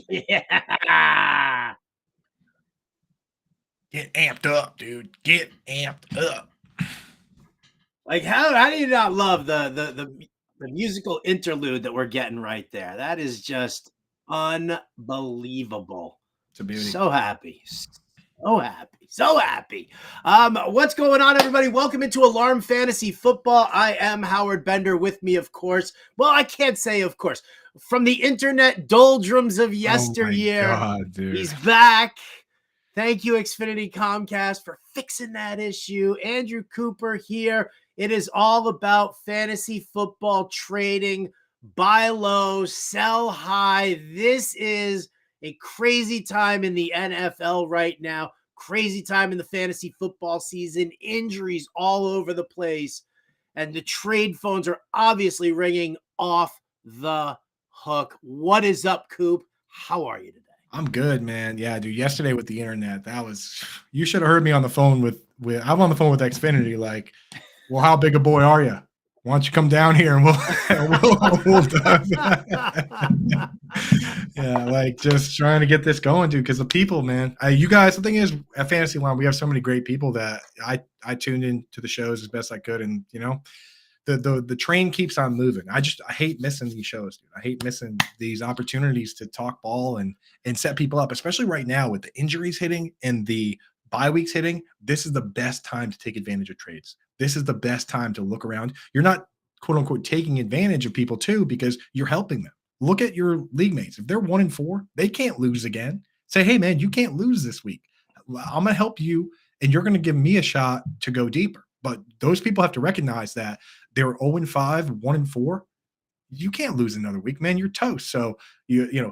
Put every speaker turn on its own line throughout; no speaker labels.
Yeah.
Get amped up, dude. Get amped up.
Like how do you not love the musical interlude that we're getting right there? That is just unbelievable.
It's a beauty.
So happy. So happy. So happy. What's going on, everybody? Welcome into Alarm Fantasy Football. I am Howard Bender. With me, of course. Well, I can't say of course. From the internet doldrums of yesteryear,
Oh my God, dude.
He's back. Thank you, Xfinity Comcast, for fixing that issue. Andrew Cooper here. It is all about fantasy football trading. Buy low, sell high. This is a crazy time in the NFL right now. Crazy time in the fantasy football season. Injuries all over the place. And the trade phones are obviously ringing off the hook. What is up, Coop? How are you today?
I'm good, man. Yeah, dude. Yesterday with the internet, you should have heard me on the phone with I'm on the phone with Xfinity. Like, well, how big a boy are you? Why don't you come down here and we'll yeah, like just trying to get this going, dude. Because the people, man, you guys. The thing is, at Fantasy Line, we have so many great people that I tuned into the shows as best I could, and the train keeps on moving. I hate missing these shows, dude. I hate missing these opportunities to talk ball and set people up, especially right now with the injuries hitting and the bye weeks hitting. This is the best time to take advantage of trades. This is the best time to look around. You're not, quote unquote, taking advantage of people too, because you're helping them. Look at your league mates. If they're 1-4, they can't lose again. Say, hey man, you can't lose this week. I'm going to help you, and you're going to give me a shot to go deeper. But those people have to recognize that they're 0-5, 1-4. You can't lose another week, man. You're toast. So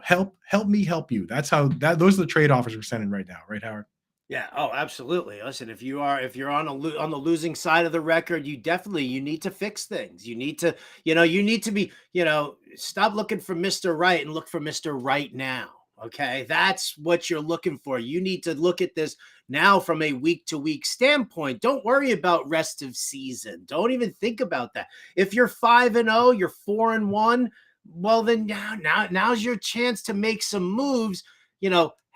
help me help you. Those are the trade offers we're sending right now, right, Howard?
Yeah. Oh, absolutely. Listen, if you're on the losing side of the record, you need to fix things. You need to, stop looking for Mr. Right and look for Mr. Right now. Okay. That's what you're looking for. You need to look at this now from a week to week standpoint. Don't worry about rest of season. Don't even think about that. If you're 5-0, you're 4-1. Well, then now's your chance to make some moves,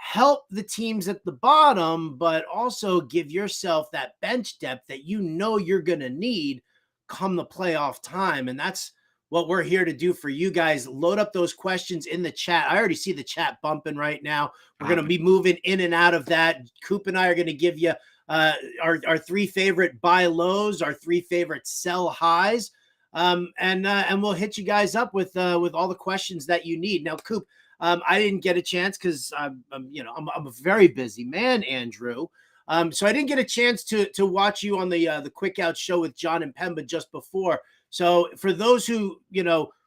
help the teams at the bottom, but also give yourself that bench depth that you're going to need come the playoff time. And that's what we're here to do for you guys. Load up those questions in the chat. I already see the chat bumping right now. We're going to be moving in and out of that. Coop and I are going to give you our three favorite buy lows, our three favorite sell highs. And we'll hit you guys up with all the questions that you need. Now, Coop, I didn't get a chance because I'm a very busy man, Andrew. So I didn't get a chance to watch you on the Quick Out show with John and Pemba just before. So for those who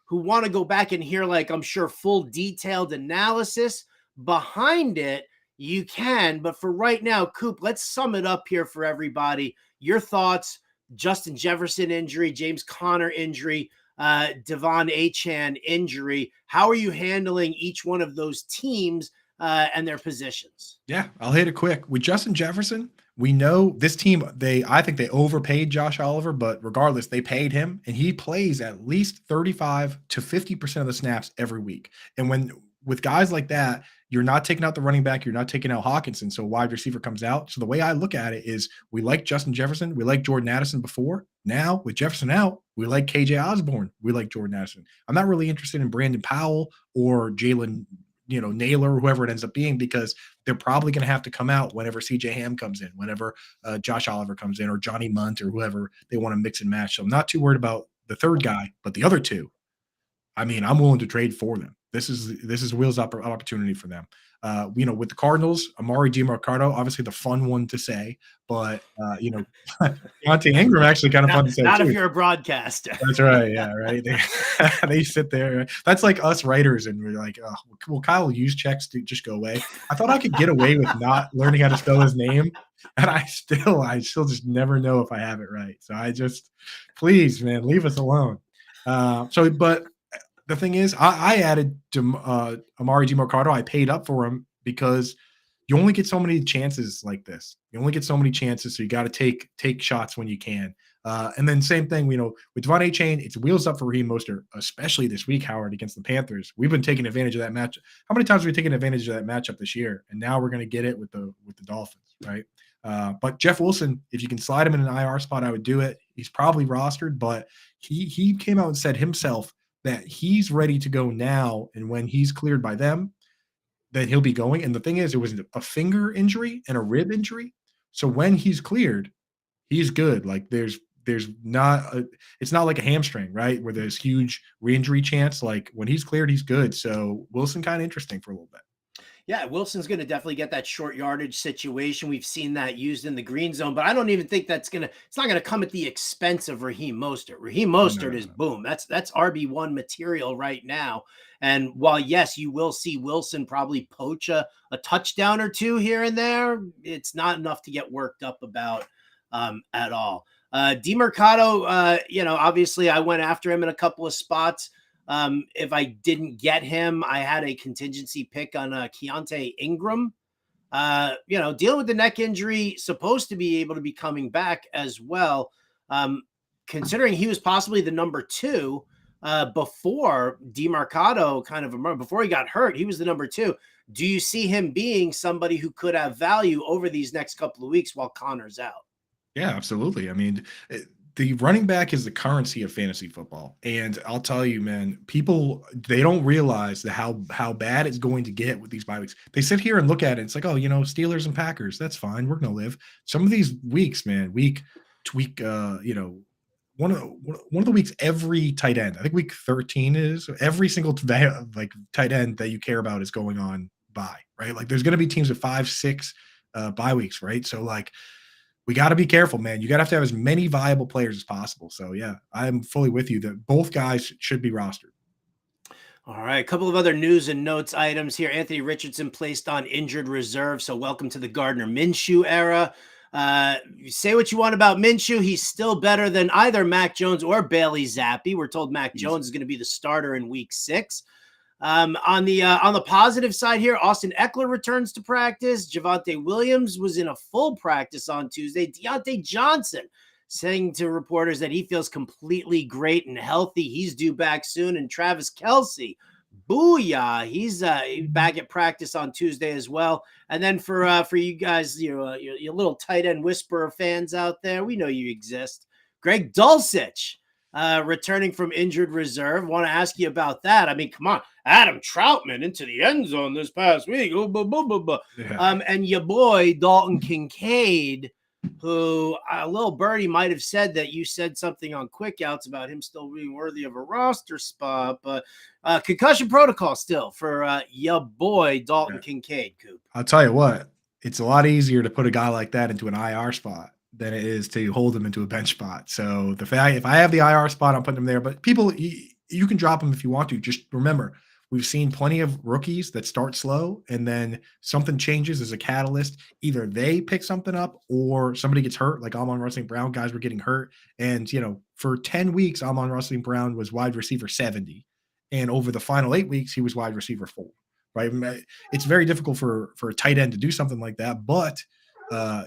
want to go back and hear, like, I'm sure, full detailed analysis behind it, you can. But for right now, Coop, let's sum it up here for everybody. Your thoughts: Justin Jefferson injury, James Conner injury, Devon Achane injury. How are you handling each one of those teams and their positions?
Yeah, I'll hit it quick. With Justin Jefferson, we know this team, I think they overpaid Josh Oliver, but regardless, they paid him, and he plays at least 35 to 50% of the snaps every week. And with guys like that, you're not taking out the running back, you're not taking out Hawkinson, so a wide receiver comes out. So the way I look at it is, we like Justin Jefferson, we like Jordan Addison before. Now, with Jefferson out, we like KJ Osborne, we like Jordan Addison. I'm not really interested in Brandon Powell or Jalen Naylor, or whoever it ends up being, because they're probably going to have to come out whenever CJ Ham comes in, whenever Josh Oliver comes in, or Johnny Munt, or whoever they want to mix and match. So I'm not too worried about the third guy, but the other two, I mean, I'm willing to trade for them. This is Will's opportunity for them. With the Cardinals, Emari Demercado, obviously the fun one to say, but Deontay Ingram actually kind of fun to say
not
too.
If you're a broadcaster.
That's right. Yeah, right. They sit there. That's like us writers, and we're like, oh, will Kyle use checks to just go away? I thought I could get away with not learning how to spell his name, and I still just never know if I have it right. So please, man, leave us alone. But the thing is, I added to Emari Demercado. I paid up for him because you only get so many chances like this. You only get so many chances, so you got to take shots when you can. And then same thing, with Devon Chain, it's wheels up for Raheem Mostert, especially this week, Howard, against the Panthers. We've been taking advantage of that match. How many times have we taken advantage of that matchup this year? And now we're going to get it with the Dolphins, right? But Jeff Wilson, if you can slide him in an IR spot, I would do it. He's probably rostered, but he came out and said himself that he's ready to go now. And when he's cleared by them, then he'll be going. And the thing is, it was a finger injury and a rib injury. So when he's cleared, he's good. Like it's not like a hamstring, right? Where there's huge re-injury chance. Like when he's cleared, he's good. So Wilson kind of interesting for a little bit.
Yeah, Wilson's going to definitely get that short yardage situation. We've seen that used in the green zone, but I don't even think it's not going to come at the expense of Raheem Mostert. Raheem Mostert is boom. That's RB1 material right now. And while, yes, you will see Wilson probably poach a touchdown or two here and there, it's not enough to get worked up about at all. Demercado, obviously I went after him in a couple of spots. If I didn't get him, I had a contingency pick on Keontae Ingram. Dealing with the neck injury, supposed to be able to be coming back as well. Considering he was possibly the number 2 before Demercado before he got hurt, he was the number 2. Do you see him being somebody who could have value over these next couple of weeks while Connor's out?
Yeah, absolutely. I mean, the running back is the currency of fantasy football. And I'll tell you, man, people, they don't realize how bad it's going to get with these bye weeks. They sit here and look at it. It's like, oh, Steelers and Packers, that's fine. We're going to live. Some of these weeks, man, week to week, one of the weeks, every tight end, I think week 13 is every single tight end that you care about is going on bye, right? Like there's going to be teams with 5, 6 bye weeks, right? So like, we got to be careful, man. You got to have as many viable players as possible. So, yeah, I'm fully with you that both guys should be rostered.
All right. A couple of other news and notes items here. Anthony Richardson placed on injured reserve. So welcome to the Gardner Minshew era. You say what you want about Minshew. He's still better than either Mac Jones or Bailey Zappi. We're told Mac Jones is going to be the starter in week 6. On the positive side here, Austin Eckler returns to practice. Javonte Williams was in a full practice on Tuesday. Deontay Johnson saying to reporters that he feels completely great and healthy. He's due back soon. And Travis Kelce, booyah, he's back at practice on Tuesday as well. And then for you guys, your little tight end whisperer fans out there, we know you exist. Greg Dulcich, returning from injured reserve. Want to ask you about that. I mean, come on. Adam Troutman into the end zone this past week. Yeah. And your boy, Dalton Kincaid, who a little birdie might have said that you said something on quick outs about him still being worthy of a roster spot, but concussion protocol still for your boy, Dalton Kincaid, Coop.
I'll tell you what, it's a lot easier to put a guy like that into an IR spot than it is to hold him into a bench spot. So if I have the IR spot, I'm putting him there, but people, you can drop him if you want to. Just remember, we've seen plenty of rookies that start slow and then something changes as a catalyst. Either they pick something up or somebody gets hurt, like Amon-Ra St. Brown. Guys were getting hurt. And, for 10 weeks, Amon-Ra St. Brown was wide receiver 70. And over the final 8 weeks, he was wide receiver 4, right? It's very difficult for a tight end to do something like that. But,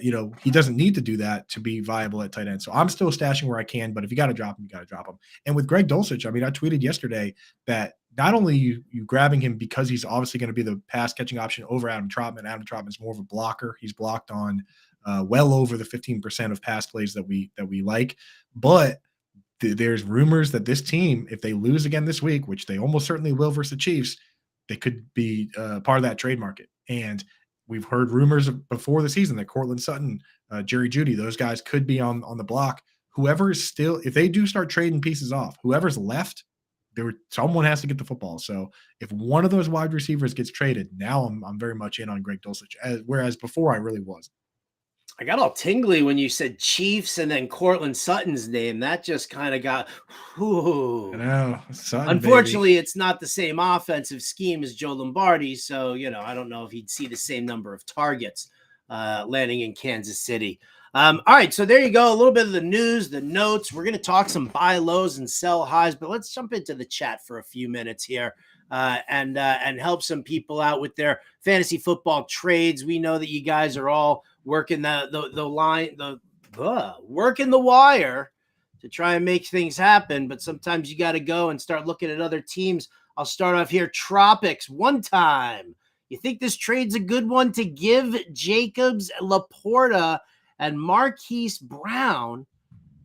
he doesn't need to do that to be viable at tight end. So I'm still stashing where I can, but if you got to drop him, you got to drop him. And with Greg Dulcich, I mean, I tweeted yesterday that not only you grabbing him because he's obviously going to be the pass catching option over Adam Troutman. Adam Troutman is more of a blocker. He's blocked on well over the 15% of pass plays that we like. But there's rumors that this team, if they lose again this week, which they almost certainly will versus the Chiefs, they could be part of that trade market. And we've heard rumors before the season that Cortland Sutton, Jerry Jeudy, those guys could be on the block. Whoever is still, if they do start trading pieces off, whoever's left, someone has to get the football. So if one of those wide receivers gets traded, now I'm very much in on Greg Dulcich, whereas before I really wasn't.
I got all tingly when you said Chiefs and then Cortland Sutton's name. That just kind of got, whew.
I know. Sutton,
unfortunately,
baby.
It's not the same offensive scheme as Joe Lombardi. So, I don't know if he'd see the same number of targets landing in Kansas City. All right, so there you go. A little bit of the news, the notes. We're going to talk some buy lows and sell highs, but let's jump into the chat for a few minutes here and help some people out with their fantasy football trades. We know that you guys are all working the line, working the wire to try and make things happen. But sometimes you got to go and start looking at other teams. I'll start off here. Tropics, one time. You think this trade's a good one to give Jacobs, Laporta, and Marquise Brown?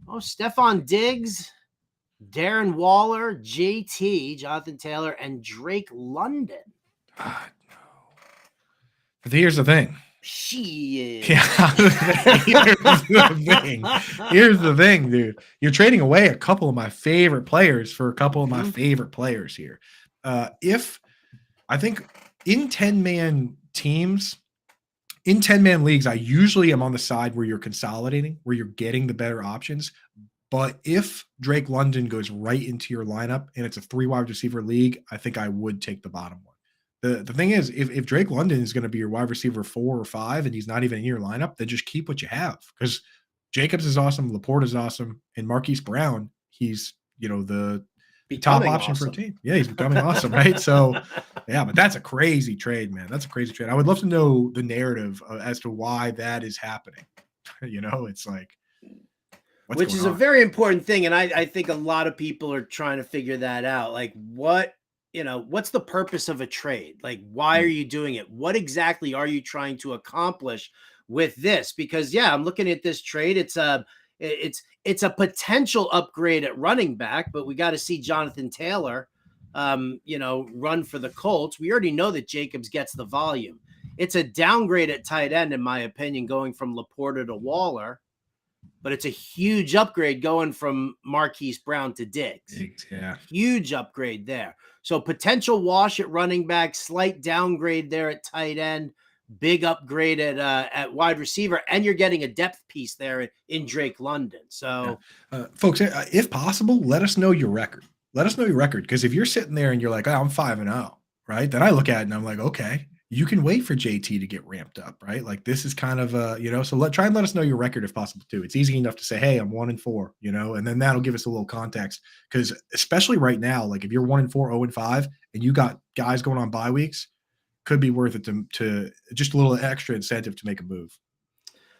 Oh, Stephon Diggs, Darren Waller, JT, Jonathan Taylor, and Drake London.
God, no. But here's the thing.
Shit.
Yeah, here's the thing, dude. You're trading away a couple of my favorite players for a couple of my favorite players here. If I think in 10-man teams, in 10-man leagues, I usually am on the side where you're consolidating, where you're getting the better options. But if Drake London goes right into your lineup and it's a 3 wide receiver league, I think I would take the bottom one. The thing is, if Drake London is going to be your wide receiver 4 or 5 and he's not even in your lineup, then just keep what you have, because Jacobs is awesome, Laporta is awesome, and Marquise Brown, he's the top option for a team. Yeah, he's becoming awesome, right? So, yeah, but that's a crazy trade, man. That's a crazy trade. I would love to know the narrative as to why that is happening. It's like,
which is a very important thing, and I think a lot of people are trying to figure that out. Like, what's the purpose of a trade? Like, why are you doing it? What exactly are you trying to accomplish with this? Because I'm looking at this trade. It's a potential upgrade at running back, but we got to see Jonathan Taylor, run for the Colts. We already know that Jacobs gets the volume. It's a downgrade at tight end, in my opinion, going from Laporta to Waller, but it's a huge upgrade going from Marquise Brown to Diggs.
Yeah.
Huge upgrade there. So potential wash at running back, slight downgrade there at tight end, big upgrade at wide receiver, and you're getting a depth piece there in Drake London. So,
folks, if possible, let us know your record. Let us know your record, because if you're sitting there and you're like, I'm 5-0, right? Then I look at it and I'm like, okay, you can wait for JT to get ramped up, right? Like, this is kind of so try and let us know your record if possible too. It's easy enough to say, hey, I'm 1-4, and then that'll give us a little context, because especially right now, like if you're 1-4, 0-5, and you got guys going on bye weeks, could be worth it to just a little extra incentive to make a move.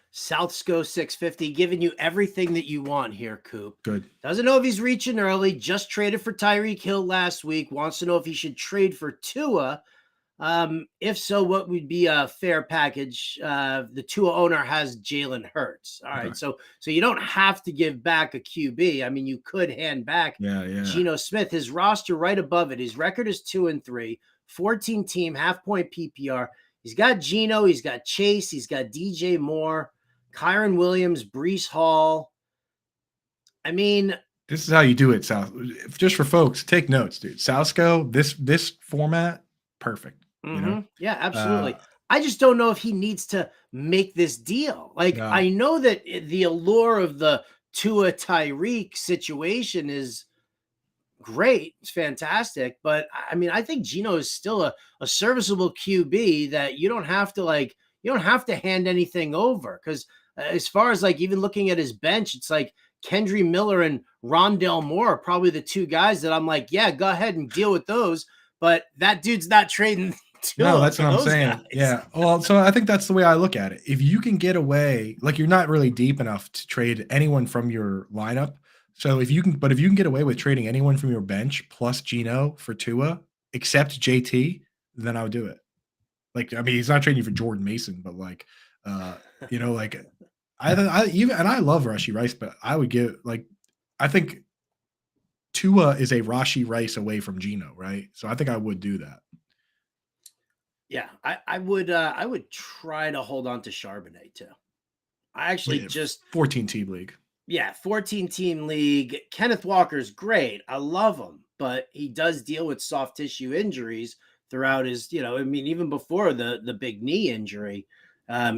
South SCO 650, giving you everything that you want here, Coop.
Good.
Doesn't know if he's reaching early, just traded for Tyreek Hill last week, wants to know if he should trade for Tua. If so, what would be a fair package? The Tua owner has Jalen Hurts. All right. So you don't have to give back a QB. I mean, you could hand back Geno Smith. His roster right above it. His record is 2-3, 14 team, half point PPR. He's got Geno, he's got Chase, he's got DJ Moore, Kyron Williams, Breece Hall. I mean,
this is how you do it, South. Just for folks, take notes, dude. Southco, this format, perfect.
Yeah, absolutely. I just don't know if he needs to make this deal. Like, I know that the allure of the Tua Tyreek situation is great. It's fantastic. But I mean, I think Geno is still a serviceable QB that you don't have to hand anything over. Because as far as like even looking at his bench, it's like Kendry Miller and Rondale Moore are probably the two guys that I'm like, yeah, go ahead and deal with those. But that dude's not trading.
No, that's what I'm saying. Guys. Yeah. Well, so I think that's the way I look at it. If you can get away, like you're not really deep enough to trade anyone from your lineup. So if you can get away with trading anyone from your bench plus Geno for Tua, except JT, then I would do it. Like, I mean, he's not trading you for Jordan Mason, but like, like I love Rashee Rice, but I would I think Tua is a Rashee Rice away from Geno, right? So I think I would do that.
Yeah, I would try to hold on to Charbonnet too. I actually just
14-team league.
Yeah, 14-team league. Kenneth Walker's great. I love him, but he does deal with soft tissue injuries throughout his, even before the big knee injury,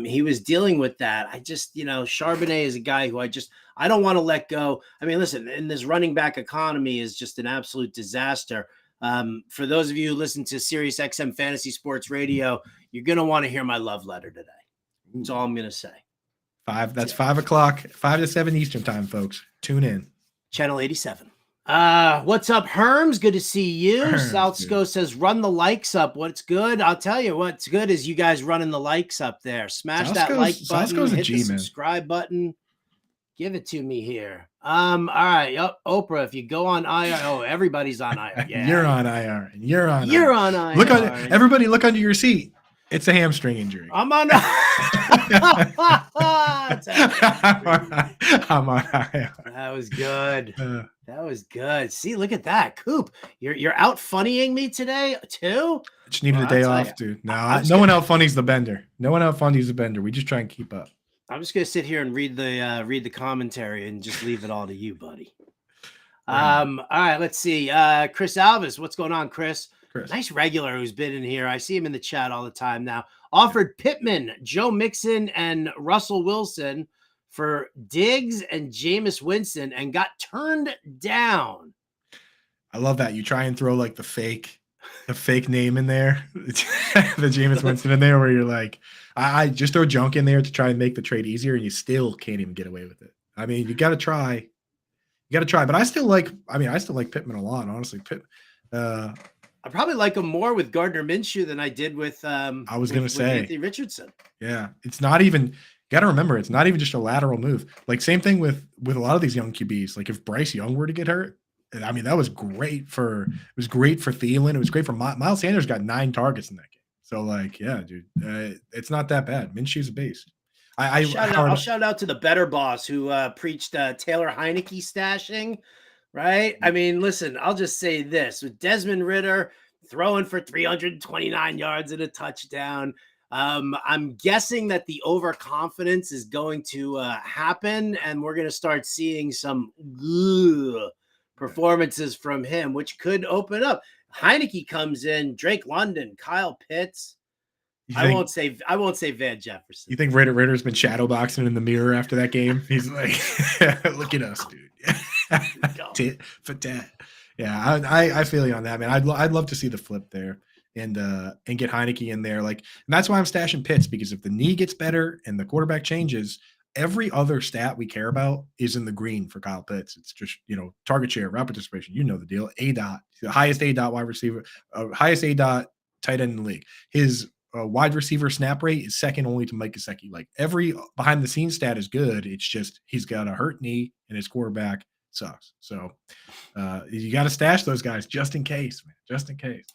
he was dealing with that. I just, Charbonnet is a guy who I don't want to let go. I mean, listen, in this running back economy is just an absolute disaster. For those of you who listen to Sirius XM Fantasy Sports Radio, you're going to want to hear my love letter today. That's all I'm going to say.
5 o'clock, 5 to 7 Eastern time, folks. Tune in.
Channel 87. What's up, Herms? Good to see you. Southsco says, run the likes up. What's good? I'll tell you what's good is you guys running the likes up there. Smash that like button, hit the subscribe button. Give it to me here. All right. Oprah, if you go on IR, everybody's on IR. Yeah.
You're on IR. And you're on
You're
IR.
on IR.
Look on everybody. Look under your seat. It's a hamstring injury.
I'm on.
I'm on IR.
That was good. That was good. See, look at that, Coop. You're out funnying me today too.
Just needed a day off, dude. No one out funnies the bender. No one out funnies the bender. We just try and keep up.
I'm just gonna sit here and read the commentary and just leave it all to you, buddy. All right, let's see. Chris Alvis, what's going on, Chris? Nice regular who's been in here. I see him in the chat all the time now. Offered Pittman, Joe Mixon, and Russell Wilson for Diggs and Jameis Winston and got turned down.
I love that. You try and throw like the fake name in there, the Jameis Winston in there, where you're like, I just throw junk in there to try and make the trade easier, and you still can't even get away with it. I mean, you got to try. But I still like Pittman a lot, honestly.
I probably like him more with Gardner Minshew than I did with
I was going to say
Anthony Richardson.
Yeah, it's not even. Got to remember, it's not even just a lateral move. Like same thing with a lot of these young QBs. Like if Bryce Young were to get hurt, I mean that was great for Thielen. It was great for Miles Sanders. Got 9 targets in that game. So like, yeah, dude, it's not that bad. Minshew's a beast.
I'll shout out to the better boss who preached Taylor Heineke stashing. Right? I mean, listen, I'll just say this: with Desmond Ridder throwing for 329 yards and a touchdown. I'm guessing that the overconfidence is going to happen, and we're going to start seeing some performances from him, which could open up. Heineke comes in, Drake London, Kyle Pitts. I won't say Van Jefferson.
You think Ritter's been shadowboxing in the mirror after that game? He's like, look at us, dude. Tit for tat. Yeah, I feel you on that, man. I'd love to see the flip there. And get Heineke in there. Like, and that's why I'm stashing Pitts, because if the knee gets better and the quarterback changes, every other stat we care about is in the green for Kyle Pitts. It's just, target share, route participation, the deal. ADOT, the highest ADOT wide receiver, highest ADOT tight end in the league. His wide receiver snap rate is second only to Mike Gesicki. Like every behind the scenes stat is good. It's just he's got a hurt knee and his quarterback sucks. So you got to stash those guys just in case, man. Just in case.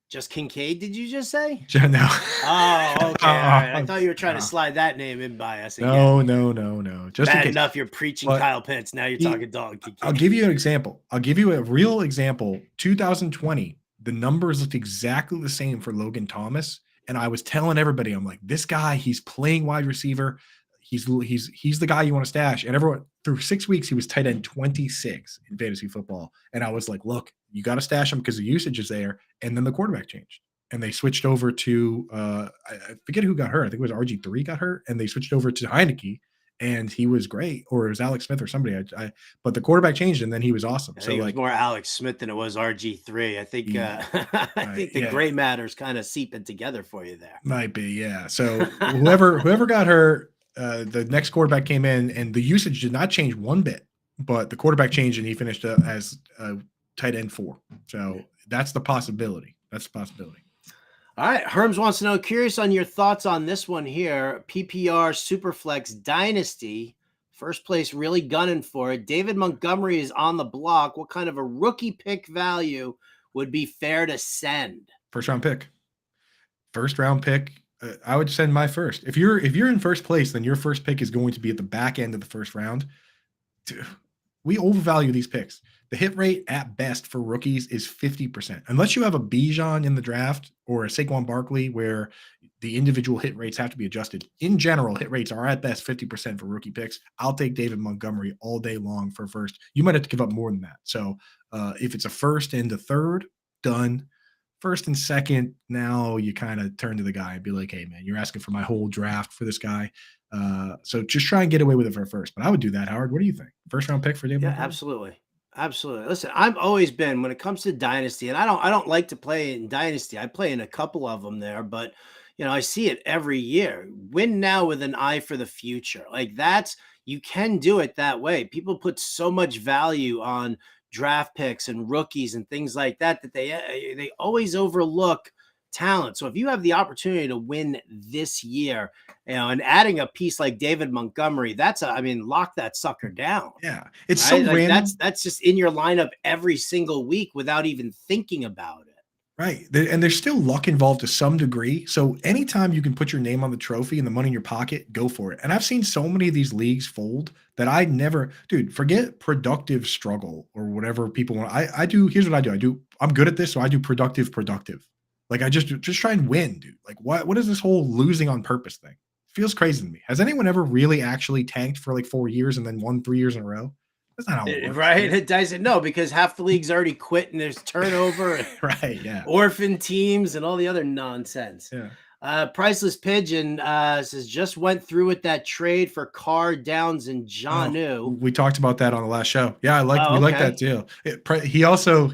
Just Kincaid, did you just say?
No.
Oh, okay. All right. I thought you were trying to slide that name in by us again.
No. Just
bad enough you're preaching Kyle Pitts. Now you're talking dog. Kincaid.
I'll give you an example. I'll give you a real example. 2020, the numbers looked exactly the same for Logan Thomas. And I was telling everybody, I'm like, this guy, he's playing wide receiver. He's the guy you want to stash. And everyone, through 6 weeks, he was tight end 26 in fantasy football. And I was like, look, you got to stash him because the usage is there. And then the quarterback changed. And they switched over to, I forget who got hurt. I think it was RG3 got hurt. And they switched over to Heineke. And he was great. Or it was Alex Smith or somebody. But the quarterback changed, and then he was awesome.
I think it was more Alex Smith than it was RG3. I think the gray matters kind of seeping together for you there.
Might be, yeah. So whoever got hurt, the next quarterback came in, and the usage did not change one bit, but the quarterback changed, and he finished as tight end 4. So that's the possibility. All
right. Herms wants to know, curious on your thoughts on this one here. PPR Superflex Dynasty. First place, really gunning for it. David Montgomery is on the block. What kind of a rookie pick value would be fair to send?
First round pick. I would send my first. If you're in first place, then your first pick is going to be at the back end of the first round. We overvalue these picks. The hit rate at best for rookies is 50%. Unless you have a Bijan in the draft or a Saquon Barkley where the individual hit rates have to be adjusted. In general, hit rates are at best 50% for rookie picks. I'll take David Montgomery all day long for first. You might have to give up more than that. So if it's a first and a third, done. First and second, now you kind of turn to the guy and be like, hey, man, you're asking for my whole draft for this guy. So just try and get away with it for first. But I would do that, Howard. What do you think? First round pick for David Montgomery?
Absolutely. Listen, I've always been, when it comes to Dynasty, and I don't like to play in Dynasty. I play in a couple of them there, but I see it every year. Win now with an eye for the future. Like you can do it that way. People put so much value on draft picks and rookies and things like that they always overlook talent. So if you have the opportunity to win this year, and adding a piece like David Montgomery, lock that sucker down.
Yeah. It's
Right?
so
Like
random.
that's just in your lineup every single week without even thinking about it.
Right. And there's still luck involved to some degree. So anytime you can put your name on the trophy and the money in your pocket, go for it. And I've seen so many of these leagues fold that I never, dude, forget productive struggle or whatever people want. I do, here's what I do. I'm good at this. So I do productive. Like I just try and win, dude. Like what is this whole losing on purpose thing? It feels crazy to me. Has anyone ever really actually tanked for like 4 years and then won 3 years in a row? That's not how it works.
Right?
Dude.
It doesn't. No, because half the league's already quit and there's turnover and
Right. Yeah.
orphan teams and all the other nonsense.
Yeah.
Priceless Pigeon says just went through with that trade for Carr, Downs, and Jonnu.
We talked about that on the last show. Yeah, we
okay.
like that deal. He also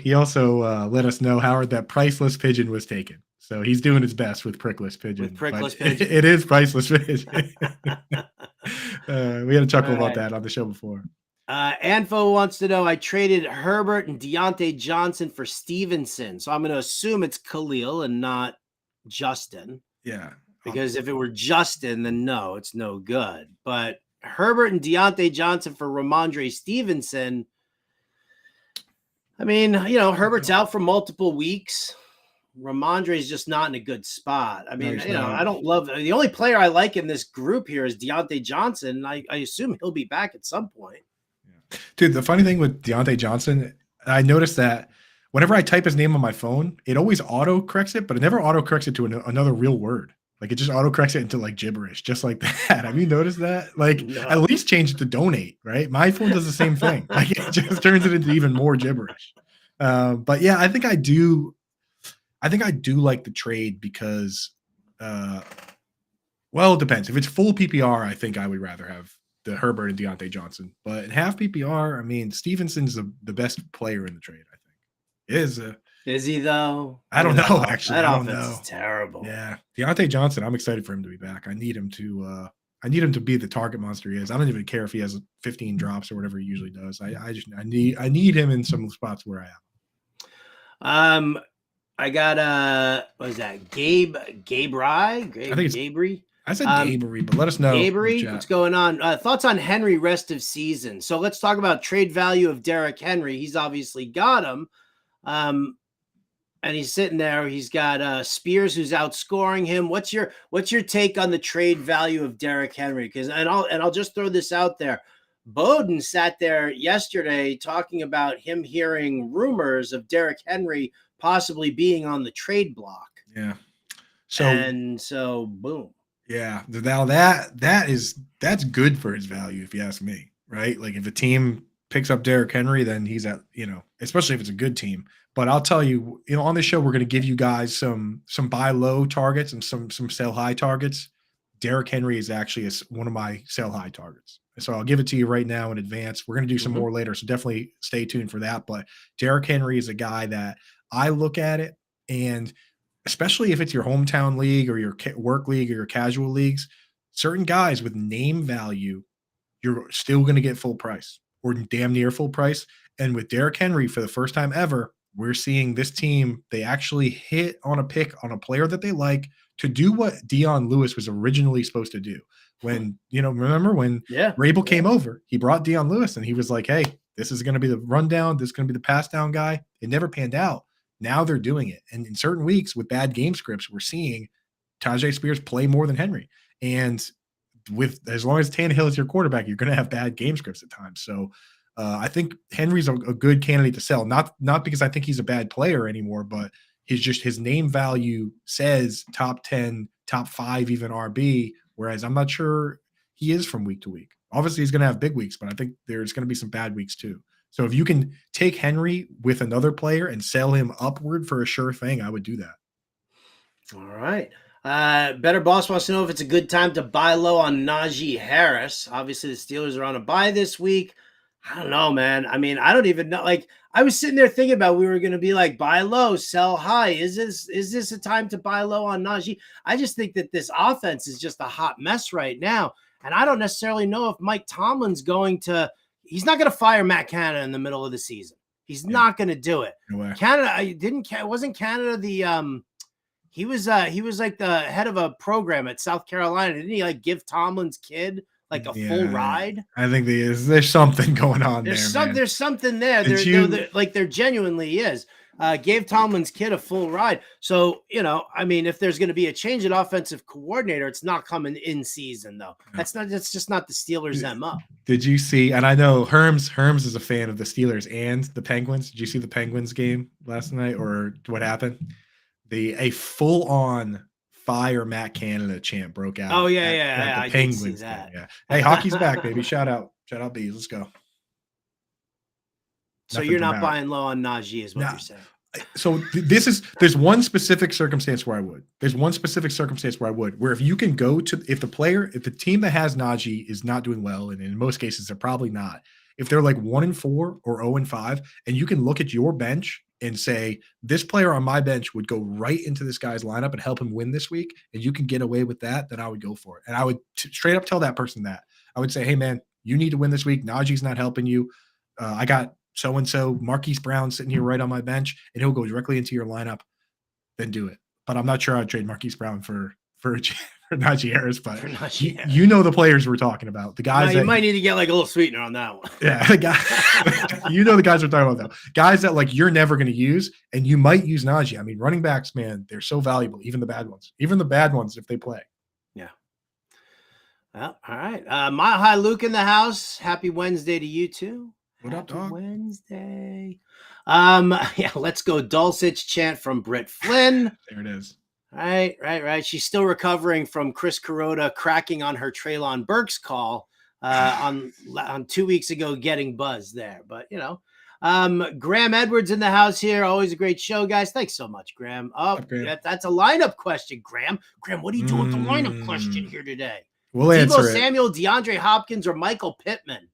let us know, Howard, that Priceless Pigeon was taken. So he's doing his best with Prickless Pigeon.
Pigeon.
It is Priceless Pigeon. We had a chuckle about that on the show before.
Anfo wants to know, I traded Herbert and Deontay Johnson for Stevenson. So I'm going to assume it's Khalil and not Justin.
Yeah.
Because if it were Justin, then no, it's no good. But Herbert and Deontay Johnson for Ramondre Stevenson. I mean, Herbert's out for multiple weeks. Ramondre is just not in a good spot. I mean, I don't love the only player I like in this group here is Deontay Johnson. I assume he'll be back at some point.
Yeah. Dude, the funny thing with Deontay Johnson, I noticed that whenever I type his name on my phone, it always auto corrects it, but it never auto corrects it to another real word. Like it just auto corrects it into like gibberish, just like that. Have you noticed that? Like at least change it to donate, right? My phone does the same thing. Like it just turns it into even more gibberish. But yeah, I think I do like the trade because, well, it depends. If it's full PPR, I think I would rather have the Herbert and Deontay Johnson. But in half PPR, I mean, Stevenson's the best player in the trade, I think.
Is he though?
I don't know, actually.
That
I don't
offense
know.
is terrible.
Yeah. Deontay Johnson, I'm excited for him to be back. I need him to be the target monster he is. I don't even care if he has 15 drops or whatever he usually does. I need him in some spots where I am.
I got what is that? Gabe Rye? I think it's Gabery.
I said Gabery, but let us know.
Gabery, what's going on? Thoughts on Henry rest of season. So let's talk about trade value of Derrick Henry. He's obviously got him. And he's sitting there. He's got Spears who's outscoring him. What's your take on the trade value of Derrick Henry? Because I'll just throw this out there. Bowden sat there yesterday talking about him hearing rumors of Derrick Henry possibly being on the trade block.
Yeah.
So boom.
Yeah. Now that's good for his value, if you ask me, right? Like if a team picks up Derrick Henry, then he's at, especially if it's a good team. But I'll tell you, on this show, we're going to give you guys some buy low targets and some sell high targets. Derrick Henry is actually one of my sell high targets. So I'll give it to you right now in advance. We're going to do some more later, so definitely stay tuned for that. But Derrick Henry is a guy that I look at it, and especially if it's your hometown league or your work league or your casual leagues, certain guys with name value, you're still going to get full price or damn near full price. And with Derrick Henry, for the first time ever, we're seeing this team, they actually hit on a pick on a player that they like to do what Dion Lewis was originally supposed to do. When, remember when Rabel came over, he brought Dion Lewis and he was like, hey, this is going to be the rundown. This is going to be the pass down guy. It never panned out. Now they're doing it. And in certain weeks with bad game scripts, we're seeing Tajae Spears play more than Henry. And as long as Tannehill is your quarterback, you're going to have bad game scripts at times. So I think Henry's a good candidate to sell, not because I think he's a bad player anymore, but his name value says top 10, top 5, even RB, whereas I'm not sure he is from week to week. Obviously, he's going to have big weeks, but I think there's going to be some bad weeks too. So if you can take Henry with another player and sell him upward for a sure thing, I would do that.
All right. Better Boss wants to know if it's a good time to buy low on Najee Harris. Obviously, the Steelers are on a bye this week. I don't know, man. I mean, I don't even know. Like, I was sitting there thinking about we were going to be like, buy low, sell high. Is this a time to buy low on Najee? I just think that this offense is just a hot mess right now. And I don't necessarily know if Mike Tomlin's he's not going to fire Matt Canada in the middle of the season. He's not going to do it.
No way.
Canada wasn't Canada He was like the head of a program at South Carolina. Didn't he like give Tomlin's kid like a full
Yeah,
ride?
I think there's something going on there, man.
There's something there.
Did you
There genuinely is. Gave Tomlin's kid a full ride. So, I mean, if there's going to be a change at offensive coordinator, it's not coming in season though. That's just not the Steelers' MO.
Did you see? And I know Herms is a fan of the Steelers and the Penguins. Did you see the Penguins game last night, or what happened? A full on fire Matt Canada chant broke out.
Oh
at
yeah,
the
I
Penguins
did see
game.
that.
Yeah. Hey, hockey's back, baby. Shout out bees. Let's go.
So you're not buying low on Najee, is what you're saying.
So there's one specific circumstance where I would. Where if you can go to, if the team that has Najee is not doing well, and in most cases they're probably not, if they're like 1-4 or 0-5, and you can look at your bench and say, this player on my bench would go right into this guy's lineup and help him win this week, and you can get away with that, then I would go for it. And I would straight up tell that person that. I would say, hey man, you need to win this week. Najee's not helping you. I got so-and-so, Marquise Brown sitting here right on my bench, and he'll go directly into your lineup, then do it. But I'm not sure I'd trade Marquise Brown for Najee Harris, but you know the players we're talking about. The guys
you might need to get like a little sweetener on that one.
Yeah, the guy, you know the guys we're talking about, though. Guys that like you're never going to use, and you might use Najee. I mean, running backs, man, they're so valuable, even the bad ones. Even the bad ones, if they play.
Yeah. Well, all right. Mile High Luke in the house. Happy Wednesday to you too.
What up, dog?
Wednesday. Yeah, let's go. Dulcich chant from Britt Flynn.
There it is.
Right. She's still recovering from Chris Kuroda cracking on her Treylon Burks call on 2 weeks ago, getting buzzed there. But Graham Edwards in the house here. Always a great show, guys. Thanks so much, Graham. That's a lineup question, Graham. Graham, what are you doing with the lineup question here today?
We'll answer
Deebo Samuel, DeAndre Hopkins, or Michael Pittman?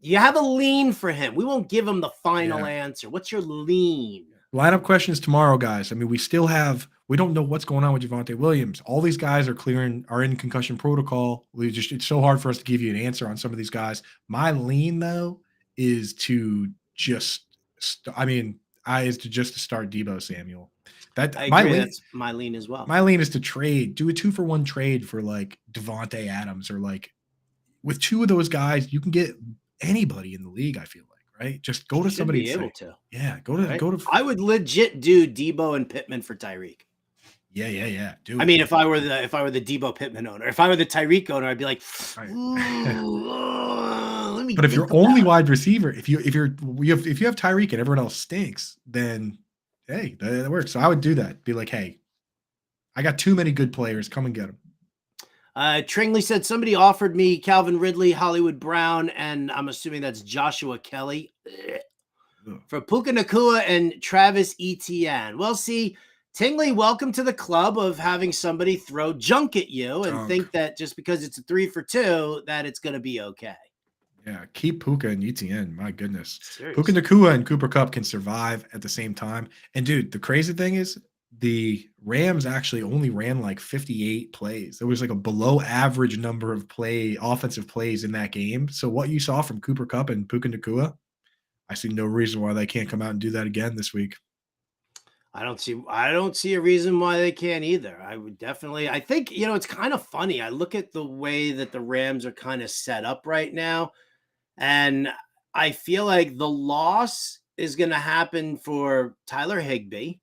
You have a lean for him. We won't give him the final answer. What's your lean?
Lineup questions tomorrow, guys. I mean, we don't know what's going on with Javonte Williams. All these guys are in concussion protocol. It's so hard for us to give you an answer on some of these guys. My lean, though, is to just start Deebo Samuel.
That's my lean as well.
My lean is to do a 2-for-1 trade for like Devontae Adams, or like with two of those guys, you can get anybody in the league. I feel like, right? Just go to somebody. Go to.
I would legit do Deebo and Pittman for Tyreek.
Yeah.
I mean, if I were the Deebo Pittman owner, if I were the Tyreek owner, I'd be like, let me.
But if you're only wide receiver, if you have Tyreek and everyone else stinks, then hey, that works. So I would do that. Be like, hey, I got too many good players. Come and get them.
Tringley said somebody offered me Calvin Ridley, Hollywood Brown, and I'm assuming that's Joshua Kelly for Puka Nacua and Travis Etienne. Well, see, Tingley, welcome to the club of having somebody throw junk at you and think that just because it's a 3 for 2 that it's going to be okay.
Yeah, keep Puka and Etienne. My goodness.
Seriously.
Puka Nacua and Cooper Kupp can survive at the same time. And dude, the crazy thing is the Rams actually only ran like 58 plays. There was like a below average number of offensive plays in that game. So what you saw from Cooper Kupp and Puka Nacua, I see no reason why they can't come out and do that again this week.
I don't see a reason why they can't either. I think, it's kind of funny. I look at the way that the Rams are kind of set up right now, and I feel like the loss is going to happen for Tyler Higbee,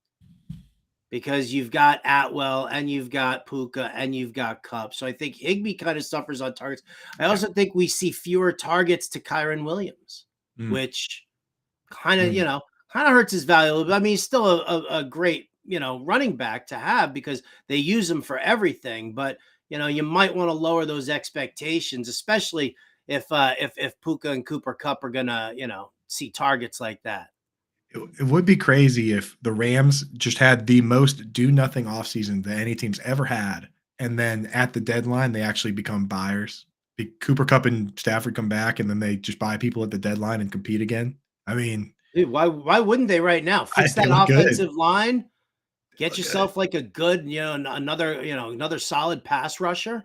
because you've got Atwell and you've got Puka and you've got Kupp. So I think Higbee kind of suffers on targets. I also think we see fewer targets to Kyren Williams, which kind of, hurts his value. I mean, he's still a great, running back to have because they use him for everything. But, you might want to lower those expectations, especially if Puka and Cooper Kupp are going to, see targets like that.
It would be crazy if the Rams just had the most do-nothing offseason that any team's ever had, and then at the deadline, they actually become buyers. Cooper Kupp and Stafford come back, and then they just buy people at the deadline and compete again. I mean,
dude, why wouldn't they right now? Fix that offensive line, get yourself like a good, another solid pass rusher.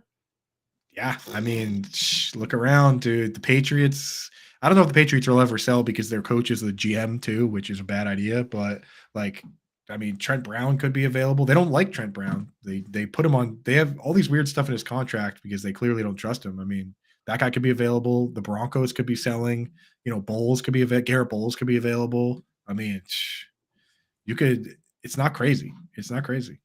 Yeah, I mean, look around, dude. The Patriots. I don't know if the Patriots will ever sell because their coach is the GM too, which is a bad idea. But like I mean, Trent Brown could be available. They don't like Trent Brown. They put him on. They have all these weird stuff in his contract because they clearly don't trust him. I mean, that guy could be available. The Broncos could be selling. Bowles could be available. Garrett Bowles could be available. I mean, you could. It's not crazy. It's not crazy.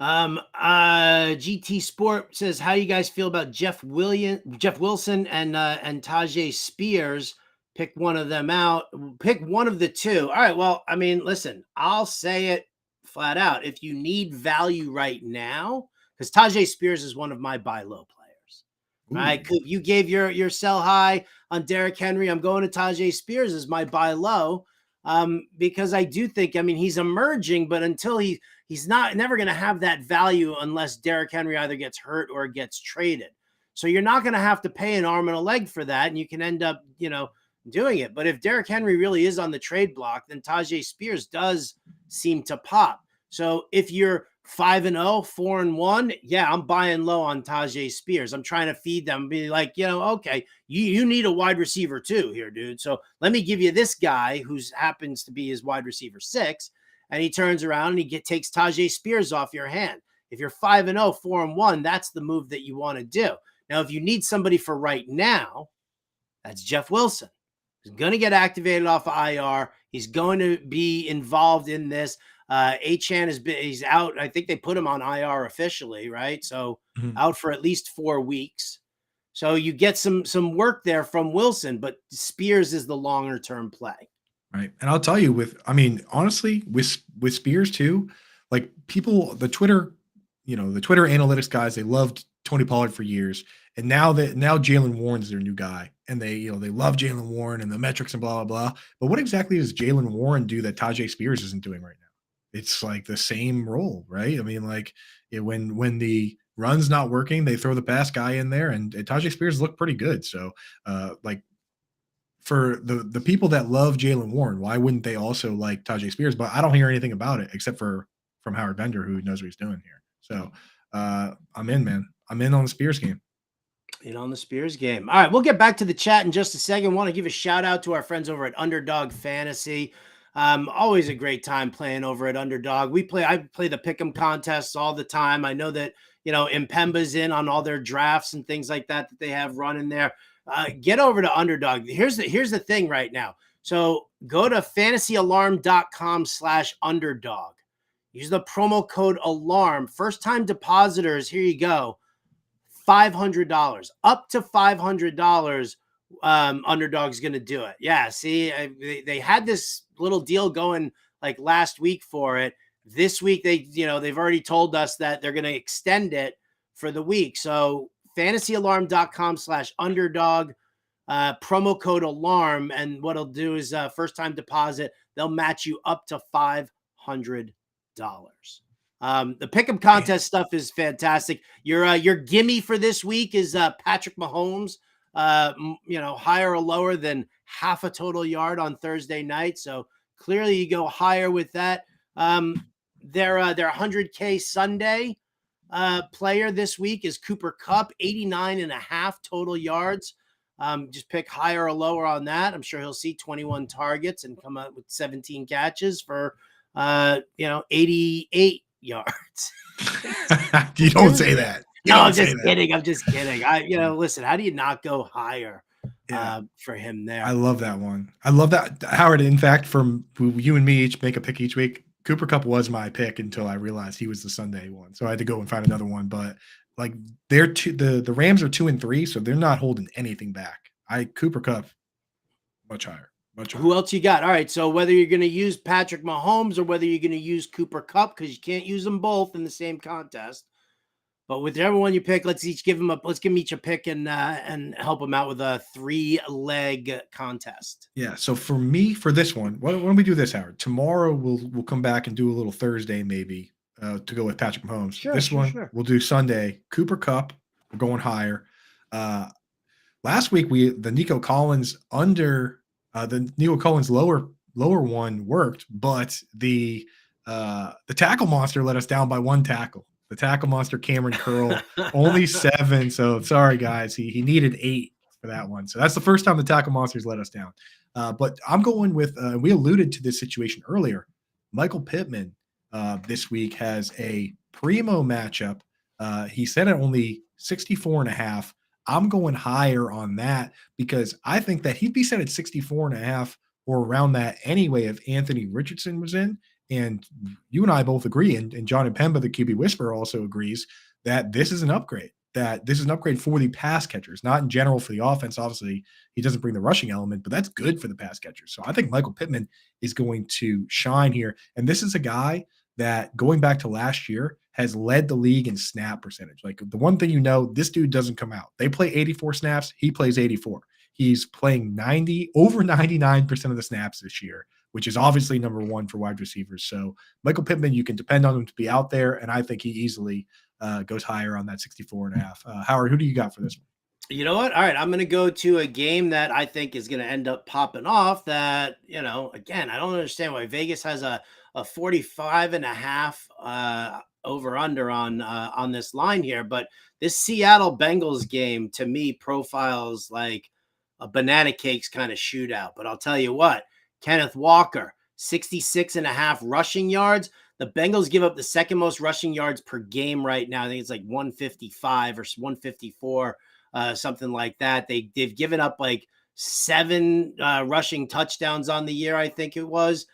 GT Sport says, how you guys feel about Jeff Wilson and Tajae Spears? Pick one of them out. Pick one of the two. All right. Well, I mean, listen, I'll say it flat out. If you need value right now, because Tajae Spears is one of my buy low players. Right? You gave your sell high on Derrick Henry. I'm going to Tajae Spears as my buy low. Because I do think, I mean, he's emerging, but until he's never going to have that value unless Derrick Henry either gets hurt or gets traded. So you're not going to have to pay an arm and a leg for that. And you can end up, doing it. But if Derrick Henry really is on the trade block, then Tajae Spears does seem to pop. So if you're 5-0, 4-1, yeah, I'm buying low on Tajae Spears. I'm trying to feed them, be like, okay, you need a wide receiver too here, dude. So let me give you this guy who happens to be his wide receiver 6, and he turns around and takes Tajae Spears off your hand. If you're 5-0, 4-1, that's the move that you want to do. Now, if you need somebody for right now, that's Jeff Wilson. He's going to get activated off of IR. He's going to be involved in this. Achan he's out. I think they put him on IR officially, right? So out for at least 4 weeks. So you get some work there from Wilson, but Spears is the longer term play.
Right. And I'll tell you honestly, with Spears too, like people, the Twitter analytics guys, they loved Tony Pollard for years. And now Jaylen Warren's their new guy. And they love Jaylen Warren and the metrics and blah, blah, blah. But what exactly does Jaylen Warren do that Tajae Spears isn't doing right now? It's like the same role, right? I mean, like when the run's not working, they throw the pass guy in there, and Tajae Spears looked pretty good. So, like for the people that love Jaylen Warren, why wouldn't they also like Tajae Spears? But I don't hear anything about it except from Howard Bender, who knows what he's doing here. So, I'm in, man. I'm in on the Spears game.
On the Spears game. All right, we'll get back to the chat in just a second. Want to give a shout out to our friends over at Underdog Fantasy. Always a great time playing over at Underdog. I play the pick'em contests all the time. I know that, Impemba's in on all their drafts and things like that they have running there. Get over to Underdog. Here's the thing right now. So go to fantasyalarm.com/underdog. Use the promo code ALARM. First time depositors, here you go. $500, up to $500. Underdog's going to do it. Yeah. See, they had this little deal going like last week for it. This week, they've already told us that they're going to extend it for the week. So fantasyalarm.com/underdog, promo code ALARM. And what it'll do is first time deposit, they'll match you up to $500. The pick'em contest stuff is fantastic. Your gimme for this week is Patrick Mahomes, higher or lower than half a total yard on Thursday night. So clearly you go higher with that. Their 100K Sunday player this week is Cooper Kupp, 89.5 total yards. Just pick higher or lower on that. I'm sure he'll see 21 targets and come out with 17 catches for 88 yards.
You don't say that.
I'm just kidding. Listen, how do you not go higher for him there?
I love that one. I love that, Howard. In fact, from you and me each make a pick each week, Cooper Kupp was my pick until I realized he was the Sunday one. So I had to go and find another one. But like the Rams are 2-3, so they're not holding anything back. Cooper Kupp, much higher.
Who else you got? All right. So whether you're going to use Patrick Mahomes or whether you're going to use Cooper Kupp, because you can't use them both in the same contest. But whichever one you pick, let's give them each a pick and help them out with a 3-leg contest.
Yeah. So for me, for this one, why don't we do this, Howard? Tomorrow we'll come back and do a little Thursday maybe to go with Patrick Mahomes. Sure. We'll do Sunday. Cooper Kupp, we're going higher. Last week the Nico Collins lower one worked, but the tackle monster let us down by 1 tackle. The tackle monster, Cameron Curl, only 7. So sorry, guys. He needed 8 for that one. So that's the first time the tackle monsters let us down. But I'm going with, we alluded to this situation earlier. Michael Pittman this week has a primo matchup. He said it only 64.5. I'm going higher on that because I think that he'd be set at 64.5 or around that anyway if Anthony Richardson was in. And you and I both agree, and John and Pemba, the QB Whisperer, also agrees that this is an upgrade. That this is an upgrade for the pass catchers, not in general for the offense. Obviously, he doesn't bring the rushing element, but that's good for the pass catchers. So I think Michael Pittman is going to shine here. And this is a guy that, going back to last year, has led the league in snap percentage. Like, the one thing this dude doesn't come out. They play 84 snaps, he plays 84. He's playing over 99% of the snaps this year, which is obviously number one for wide receivers. So Michael Pittman, you can depend on him to be out there, and I think he easily goes higher on that 64.5. Howard, who do you got for this one?
You know what? All right, I'm going to go to a game that I think is going to end up popping off that, again, I don't understand why Vegas has a 45.5 over under on this line here, but this Seattle Bengals game to me profiles like a banana cakes kind of shootout. But I'll tell you what, Kenneth Walker, 66.5 rushing yards. The Bengals give up the second most rushing yards per game right now. I think it's like 155 or 154. Something like that. They've given up like 7 rushing touchdowns on the year, I think it was.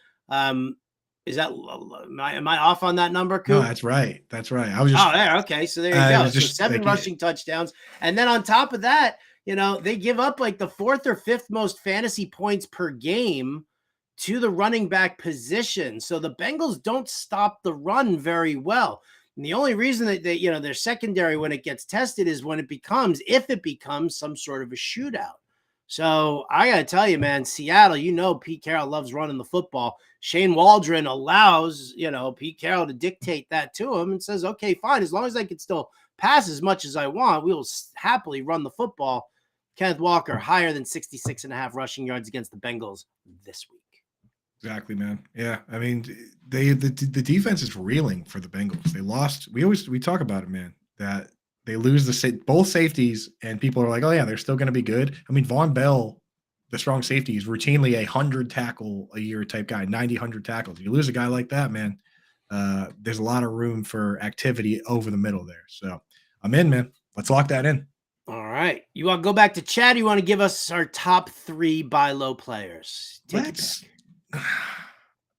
Is that am I off on that number, Coop?
No, that's right. That's right. I was just
there. Okay, so there you go. So 7 rushing touchdowns, and then on top of that, they give up like the 4th or 5th most fantasy points per game to the running back position. So the Bengals don't stop the run very well. And the only reason that they, their secondary, when it gets tested, is when if it becomes some sort of a shootout. So I got to tell you, man, Seattle, Pete Carroll loves running the football. Shane Waldron allows, Pete Carroll to dictate that to him and says, okay, fine. As long as I can still pass as much as I want, we will happily run the football. Kenneth Walker, higher than 66.5 rushing yards against the Bengals this week.
Exactly, man. Yeah, I mean, the defense is reeling for the Bengals. They lost. We talk about it, man. That they lose both safeties, and people are like, "Oh yeah, they're still going to be good." I mean, Von Bell, the strong safety, is routinely 100 tackle a year type guy, 90, 100 tackles. You lose a guy like that, man. There's a lot of room for activity over the middle there. So I'm in, man. Let's lock that in.
All right. You want to go back to Chad? You want to give us our top 3 buy low players?
Let's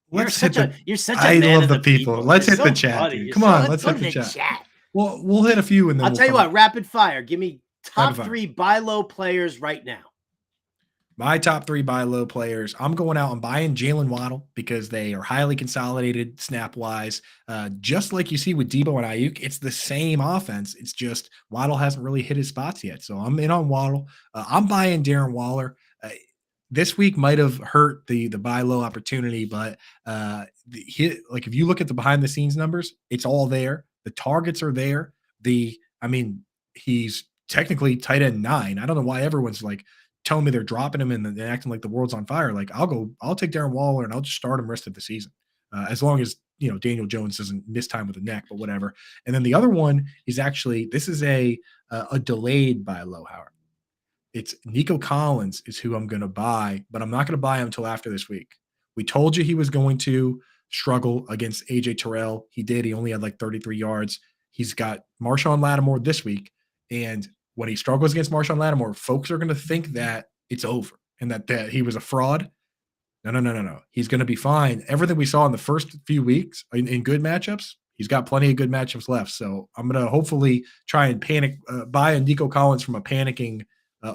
you're such a
I
man
love
of
the people. Let's hit the chat, dude. Come on, let's hit the chat. Well, we'll hit a few and then
I'll tell you what, rapid fire. Give me top 3 buy low players right now.
My top 3 buy low players. I'm going out and buying Jalen Waddle because they are highly consolidated snap wise. Just like you see with Debo and Ayuk, it's the same offense. It's just Waddle hasn't really hit his spots yet. So I'm in on Waddle. I'm buying Darren Waller. This week might have hurt the buy low opportunity, but like if you look at the behind the scenes numbers, it's all there. The targets are there. He's technically tight end 9. I don't know why everyone's like telling me they're dropping him and acting like the world's on fire. Like I'll take Darren Waller and I'll just start him rest of the season, as long as Daniel Jones doesn't miss time with the neck, but whatever. And then the other one is this is a delayed buy low, Howard. It's Nico Collins is who I'm going to buy, but I'm not going to buy him until after this week. We told you he was going to struggle against AJ Terrell. He did. He only had like 33 yards. He's got Marshawn Lattimore this week. And when he struggles against Marshawn Lattimore, folks are going to think that it's over and that he was a fraud. No. He's going to be fine. Everything we saw in the first few weeks in good matchups, he's got plenty of good matchups left. So I'm going to hopefully try and buy a Nico Collins from a panicking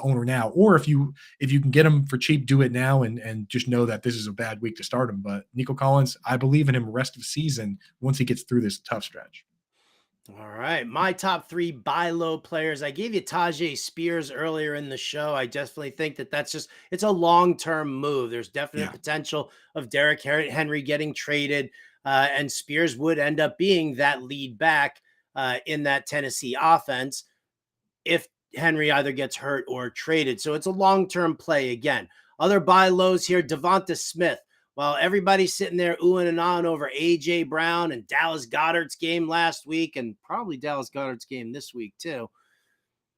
owner now, or if you can get him for cheap, do it now and just know that this is a bad week to start him. But Nico Collins, I believe in him rest of season once he gets through this tough stretch.
All right, my top 3 buy low players. I gave you Tajae Spears earlier in the show. I definitely think it's a long-term move. There's definite potential of Derrick Henry getting traded, and Spears would end up being that lead back in that Tennessee offense if Henry either gets hurt or traded. So it's a long-term play again. Other buy lows here, Devonta Smith. While everybody's sitting there oohing and ahhing over A.J. Brown and Dallas Goedert's game last week, and probably Dallas Goedert's game this week too,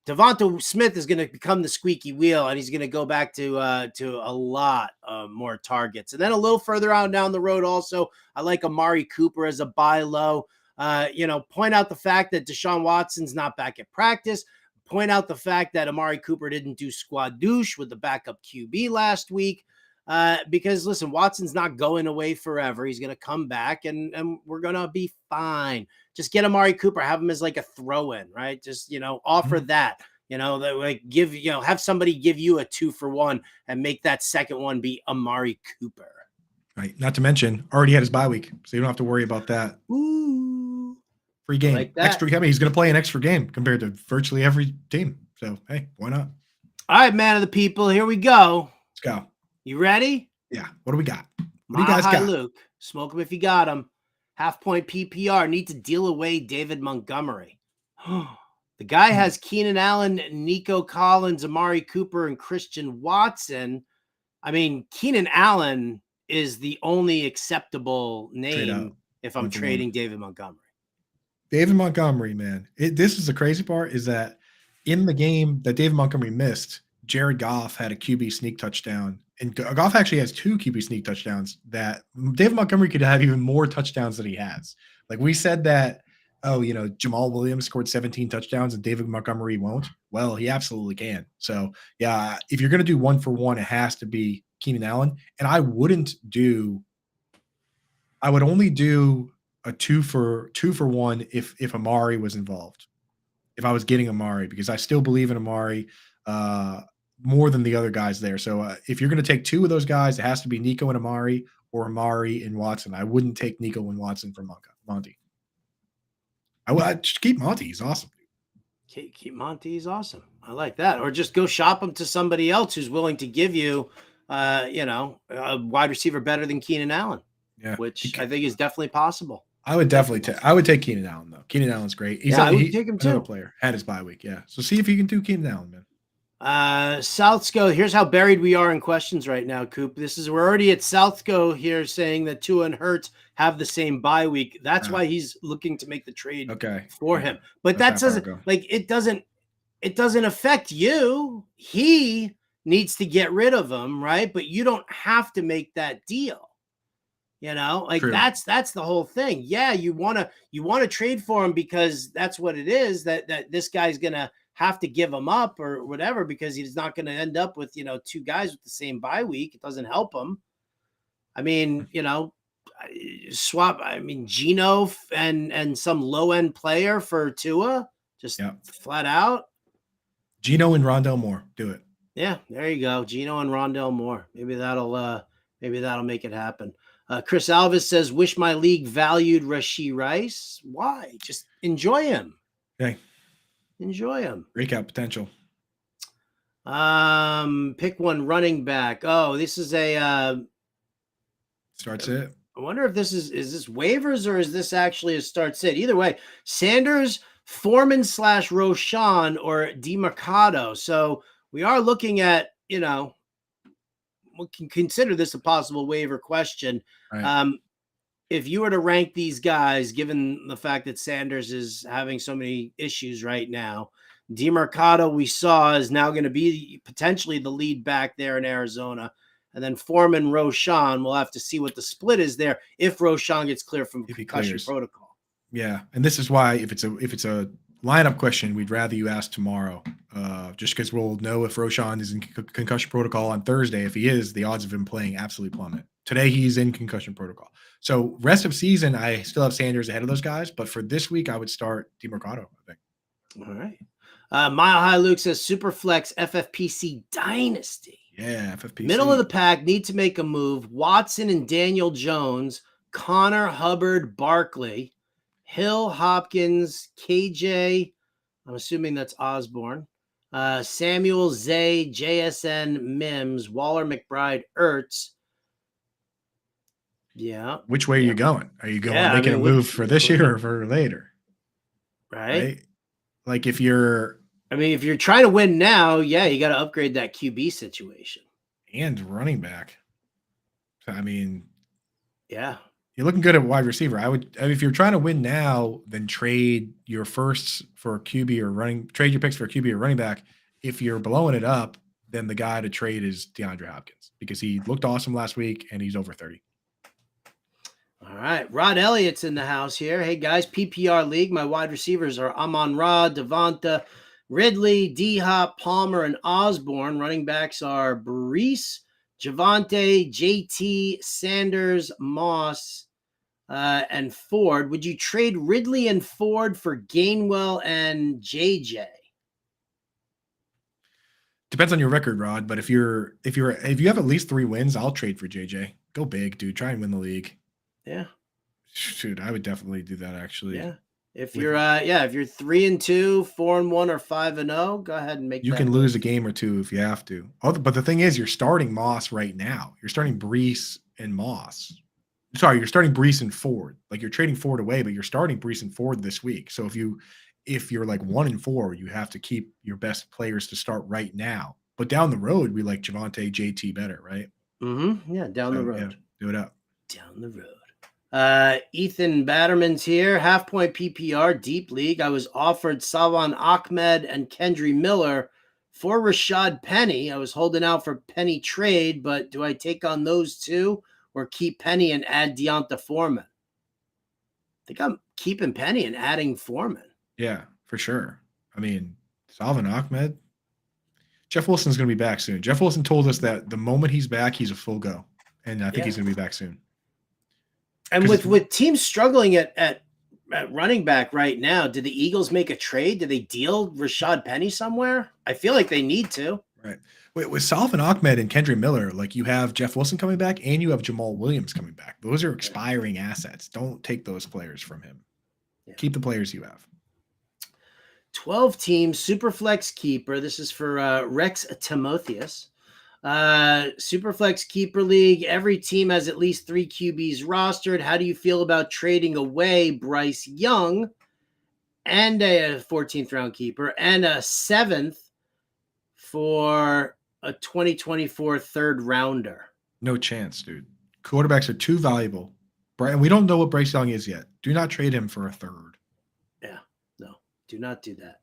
Devonta Smith is going to become the squeaky wheel, and he's going to go back to a lot more targets. And then a little further out down the road, also, I like Amari Cooper as a buy low. Point out the fact that Deshaun Watson's not back at practice. Point out the fact that Amari Cooper didn't do squad douche with the backup QB last week. Because listen, Watson's not going away forever. He's going to come back, and we're going to be fine. Just get Amari Cooper, have him as like a throw-in, right? Just, offer that, that like have somebody give you a 2-for-1 and make that second one be Amari Cooper.
Right. Not to mention, already had his bye week, so you don't have to worry about that.
Ooh.
Free game.
Like that.
Extra. I mean, he's going to play an extra game compared to virtually every team. So, hey, why not?
All right, man of the people, here we go.
Let's go.
You ready?
Yeah. What do we got? What
do you guys got?
Luke.
Smoke him if you got him. Half-point PPR. Need to deal away David Montgomery. The guy has Keenan Allen, Nico Collins, Amari Cooper, and Christian Watson. I mean, Keenan Allen is the only acceptable name if I'm trading David Montgomery.
David Montgomery, man. This is the crazy part, is that in the game that David Montgomery missed, Jared Goff had a QB sneak touchdown. And Goff actually has 2 QB sneak touchdowns that David Montgomery could have even more touchdowns than he has. Like we said that, Jamal Williams scored 17 touchdowns and David Montgomery won't. Well, he absolutely can. So, yeah, if you're going to do 1-for-1, it has to be Keenan Allen. And I would only do a 2-for-1 if Amari was involved. If I was getting Amari, because I still believe in Amari more than the other guys there. So if you're going to take 2 of those guys, it has to be Nico and Amari or Amari and Watson. I wouldn't take Nico and Watson from Monty. I'd just keep Monty. He's awesome.
Keep Monty. He's awesome. I like that. Or just go shop him to somebody else who's willing to give you, a wide receiver better than Keenan Allen.
Yeah,
which I think is definitely possible.
I would definitely I would take Keenan Allen though. Keenan Allen's great.
I would take him too.
Player had his bye week, yeah. So see if you can do Keenan Allen, man.
Southsco, here's how buried we are in questions right now, Coop. We're already at Southsco here saying that Tua and Hurts have the same bye week. That's why he's looking to make the trade for him. But that doesn't it doesn't affect you. He needs to get rid of him, right? But you don't have to make that deal. True. that's the whole thing. Yeah, you want to trade for him because that's what it is, that this guy's going to have to give him up or whatever, because he's not going to end up with, 2 guys with the same bye week. It doesn't help him. I mean, swap, Geno and some low-end player for Tua, just flat out.
Geno and Rondell Moore, do it.
Yeah, there you go. Geno and Rondell Moore. Maybe that'll make it happen. Chris Alvis says, wish my league valued Rashee Rice. Why? Just enjoy him.
Okay.
Enjoy him.
Breakout potential.
Pick one running back. Oh, this is a
start sit.
I wonder if this is this waivers or is this actually a start sit? Either way, Sanders, Foreman / Roshan or Demercado. So we are looking at, we can consider this a possible waiver question. Right. If you were to rank these guys, given the fact that Sanders is having so many issues right now, Demercado we saw is now going to be potentially the lead back there in Arizona. And then Foreman, Roshan, we'll have to see what the split is there if Roshan gets clear from concussion protocol.
Yeah, and this is why if it's a lineup question, we'd rather you ask tomorrow, just because we'll know if Roshan is in concussion protocol on Thursday. If he is, the odds of him playing absolutely plummet. Today, he's in concussion protocol. So rest of season, I still have Sanders ahead of those guys. But for this week, I would start Demercado, I think.
All right. Mile High Luke says, Superflex FFPC Dynasty.
Yeah, FFPC.
Middle of the pack, need to make a move. Watson and Daniel Jones, Connor, Hubbard, Barkley, Hill, Hopkins, KJ, I'm assuming that's Osborne, Samuel, Zay, JSN, Mims, Waller, McBride, Ertz. Yeah.
Which way are you going? Are you going making a move for this year or for later?
Right?
Like if you're
trying to win now, you got to upgrade that QB situation.
And running back.
Yeah.
You're looking good at wide receiver. I mean, if you're trying to win now, then trade your firsts for a QB or trade your picks for a QB or running back. If you're blowing it up, then the guy to trade is DeAndre Hopkins because he looked awesome last week and he's over 30.
All right. Rod Elliott's in the house here. Hey, guys, PPR League. My wide receivers are Amon-Ra, Devonta, Ridley, D-Hop, Palmer, and Osborne. Running backs are Brees, Javonte, JT, Sanders, Moss, and Ford. Would you trade Ridley and Ford for Gainwell and JJ?
Depends on your record, Rod. But if you have at least 3 wins, I'll trade for JJ. Go big, dude. Try and win the league.
Yeah.
Shoot, I would definitely do that actually.
Yeah. If you're 3-2, 4-1, or 5-0, go ahead and make.
You can lose a game or two if you have to. But the thing is, you're starting Moss right now. You're starting Brees and Moss. Sorry, you're starting Brees and Ford. Like you're trading Ford away, but you're starting Brees and Ford this week. So if you're like 1-4, you have to keep your best players to start right now. But down the road, we like Javonte, JT better, right?
Mm-hmm. Yeah, down the road.
Yeah, do it up.
Down the road. Ethan Batterman's here. Half point PPR deep league. I was offered Salvan Ahmed and Kendry Miller for Rashad Penny. I was holding out for Penny trade, but do I take on those two or keep Penny and add Deonta Foreman? I think I'm keeping Penny and adding Foreman.
Yeah, for sure. I mean, Salvan Ahmed. Jeff Wilson's going to be back soon. Jeff Wilson told us that the moment he's back, he's a full go. And I think he's going to be back soon.
And with teams struggling at running back right now, did the Eagles make a trade? Did they deal Rashad Penny somewhere? I feel like they need to.
Right. Wait, with Salvan Ahmed and Kendry Miller, like you have Jeff Wilson coming back and you have Jamal Williams coming back. Those are expiring assets. Don't take those players from him. Yeah. Keep the players you have.
12 teams, Superflex Keeper. This is for Rex Timotheus. Superflex Keeper League. Every team has at least 3 QBs rostered. How do you feel about trading away Bryce Young and a 14th round keeper and a 7th for a 2024 third rounder?
No chance, dude. Quarterbacks are too valuable. And we don't know what Bryce Young is yet. Do not trade him for a third.
Yeah, no, do not do that.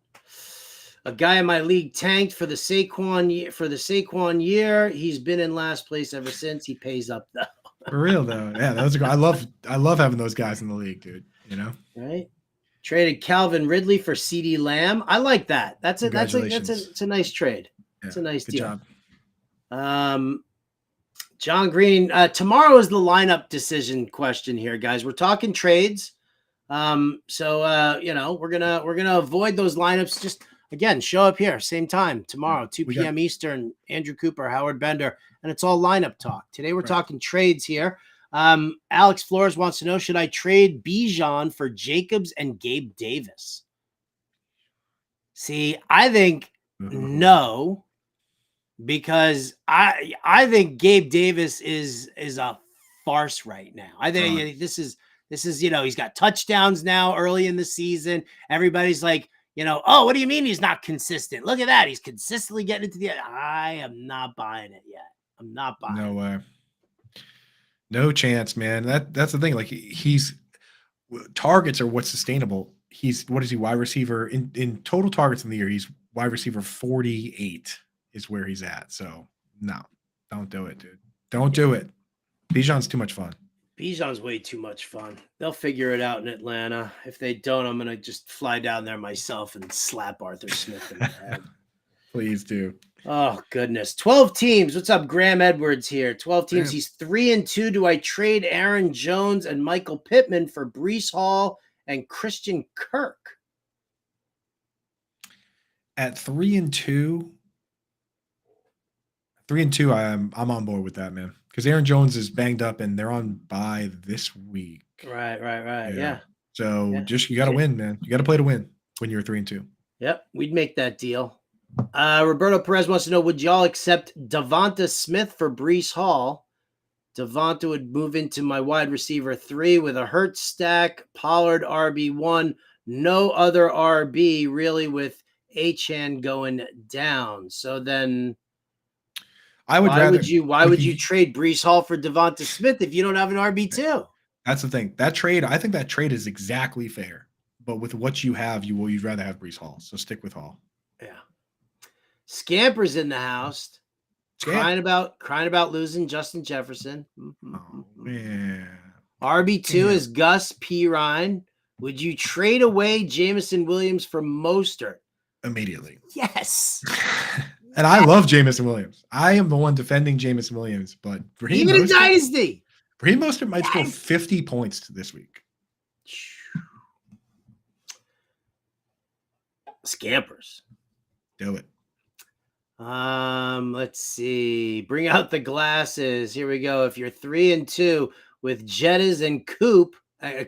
A guy in my league tanked for the Saquon year. He's been in last place ever since. He pays up though.
For real though, yeah, those are. I love having those guys in the league, dude. You know,
right? Traded Calvin Ridley for CeeDee Lamb. I like that. It's a nice trade. Yeah, it's a nice deal. Job. John Green. Tomorrow is the lineup decision question here, guys. We're talking trades. So we're gonna avoid those lineups. Just again, show up here, same time tomorrow, 2 p.m. Eastern. Andrew Cooper, Howard Bender, and it's all lineup talk. Today we're talking trades here. Alex Flores wants to know: should I trade Bijan for Jacobs and Gabe Davis? See, I think no, because I think Gabe Davis is a farce right now. I think this is he's got touchdowns now early in the season. Everybody's like, oh, what do you mean he's not consistent? Look at that. He's consistently getting into the. I am not buying it yet. I'm not buying it.
No way. No chance, man. That's the thing. Like he's targets are what's sustainable. What is he? Wide receiver in total targets in the year. He's wide receiver 48 is where he's at. So no, don't do it, dude. Don't do it. Bijan's too much fun.
Bijan's way too much fun. They'll figure it out in Atlanta. If they don't, I'm going to just fly down there myself and slap Arthur Smith in the head.
Please do.
Oh, goodness. 12 teams. What's up? Graham Edwards here. 12 teams. Man. He's 3-2. Do I trade Aaron Jones and Michael Pittman for Breece Hall and Christian Kirk?
At 3-2, I'm on board with that, man. Because Aaron Jones is banged up and they're on bye this week.
Right. Yeah.
So you got to win, man. You got to play to win when you're 3-2.
Yep, we'd make that deal. Roberto Perez wants to know: would y'all accept Devonta Smith for Breece Hall? Devonta would move into my wide receiver 3 with a Hurts stack, Pollard RB1, no other RB really with Achane going down. So then. Why would you trade Breece Hall for Devonta Smith if you don't have an RB2?
That's the thing. That trade, I think that trade is exactly fair. But with what you have, you'd rather have Brees Hall. So stick with Hall.
Yeah. Scamper's in the house.
Scamp.
Crying about losing Justin Jefferson.
Oh man.
RB2 is Gus P. Ryan. Would you trade away Jameson Williams for Mostert?
Immediately.
Yes.
And I love Jameson Williams. I am the one defending Jameson Williams, but
Even in Dynasty.
Raheem Mostert might score 50 points this week.
Scampers.
Do it.
Let's see. Bring out the glasses. Here we go. If you're 3-2 with Jettas and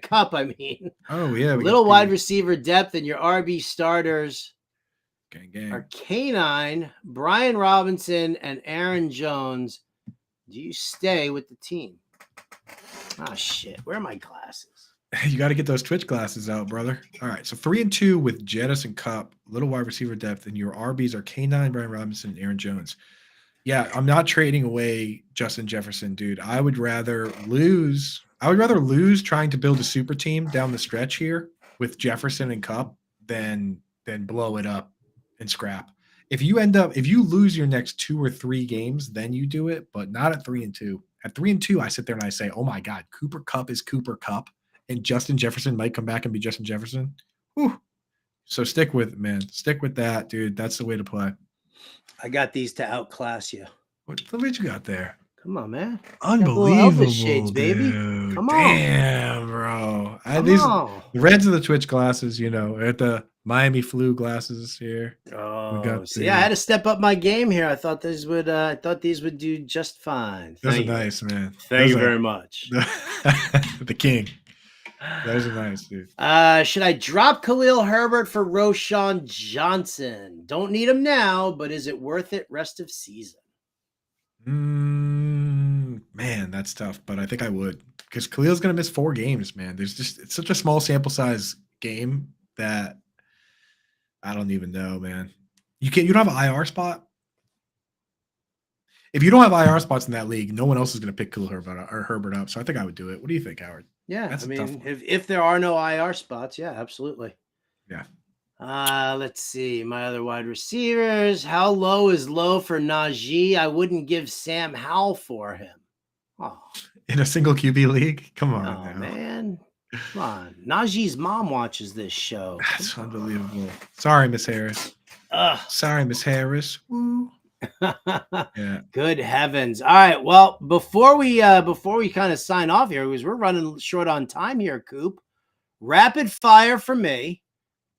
Cup, I mean.
Oh yeah.
Little wide receiver depth and your RB starters
gang.
are K9, Brian Robinson, and Aaron Jones. Do you stay with the team? Oh shit. Where are my glasses?
You got to get those Twitch glasses out, brother. All right. So 3-2 with Jettas and Cup, little wide receiver depth, and your RBs are K9, Brian Robinson, and Aaron Jones. Yeah, I'm not trading away Justin Jefferson, dude. I would rather lose trying to build a super team down the stretch here with Jefferson and Cup than blow it up and scrap. If you lose your next 2 or 3 games, then you do it, but not at 3-2. At 3-2, I sit there and I say, oh my God, Cooper Kupp is Cooper Kupp, and Justin Jefferson might come back and be Justin Jefferson. Whew. So stick with it, man. Stick with that, dude. That's the way to play.
I got these to outclass you.
What you got there?
Come on, man.
Unbelievable,
shades, baby.
Dude.
Come on.
Damn, bro. The reds of the Twitch glasses, at the Miami flu glasses here.
Oh, I had to step up my game here. I thought these would do just fine.
Those are nice, man.
Thank you very much.
The king. Those are nice, dude.
Should I drop Khalil Herbert for Roschon Johnson? Don't need him now, but is it worth it rest of season?
Man, that's tough, but I think I would, because Khalil's going to miss 4 games, man. It's such a small sample size game that I don't even know, man. You don't have an IR spot. If you don't have IR spots in that league, no one else is going to pick Khalil Herbert up. So I think I would do it. What do you think, Howard?
Yeah, that's if there are no IR spots, yeah, absolutely.
Yeah.
Let's see. My other wide receivers. How low is low for Najee? I wouldn't give Sam Howell for him. Oh.
In a single QB league? Come on,
now. Man. Come on. Najee's mom watches this show.
That's unbelievable. Sorry, Miss Harris. Sorry, Miss Harris. Woo.
Yeah. Good heavens. All right. Well, before we kind of sign off here, because we're running short on time here, Coop. Rapid fire for me.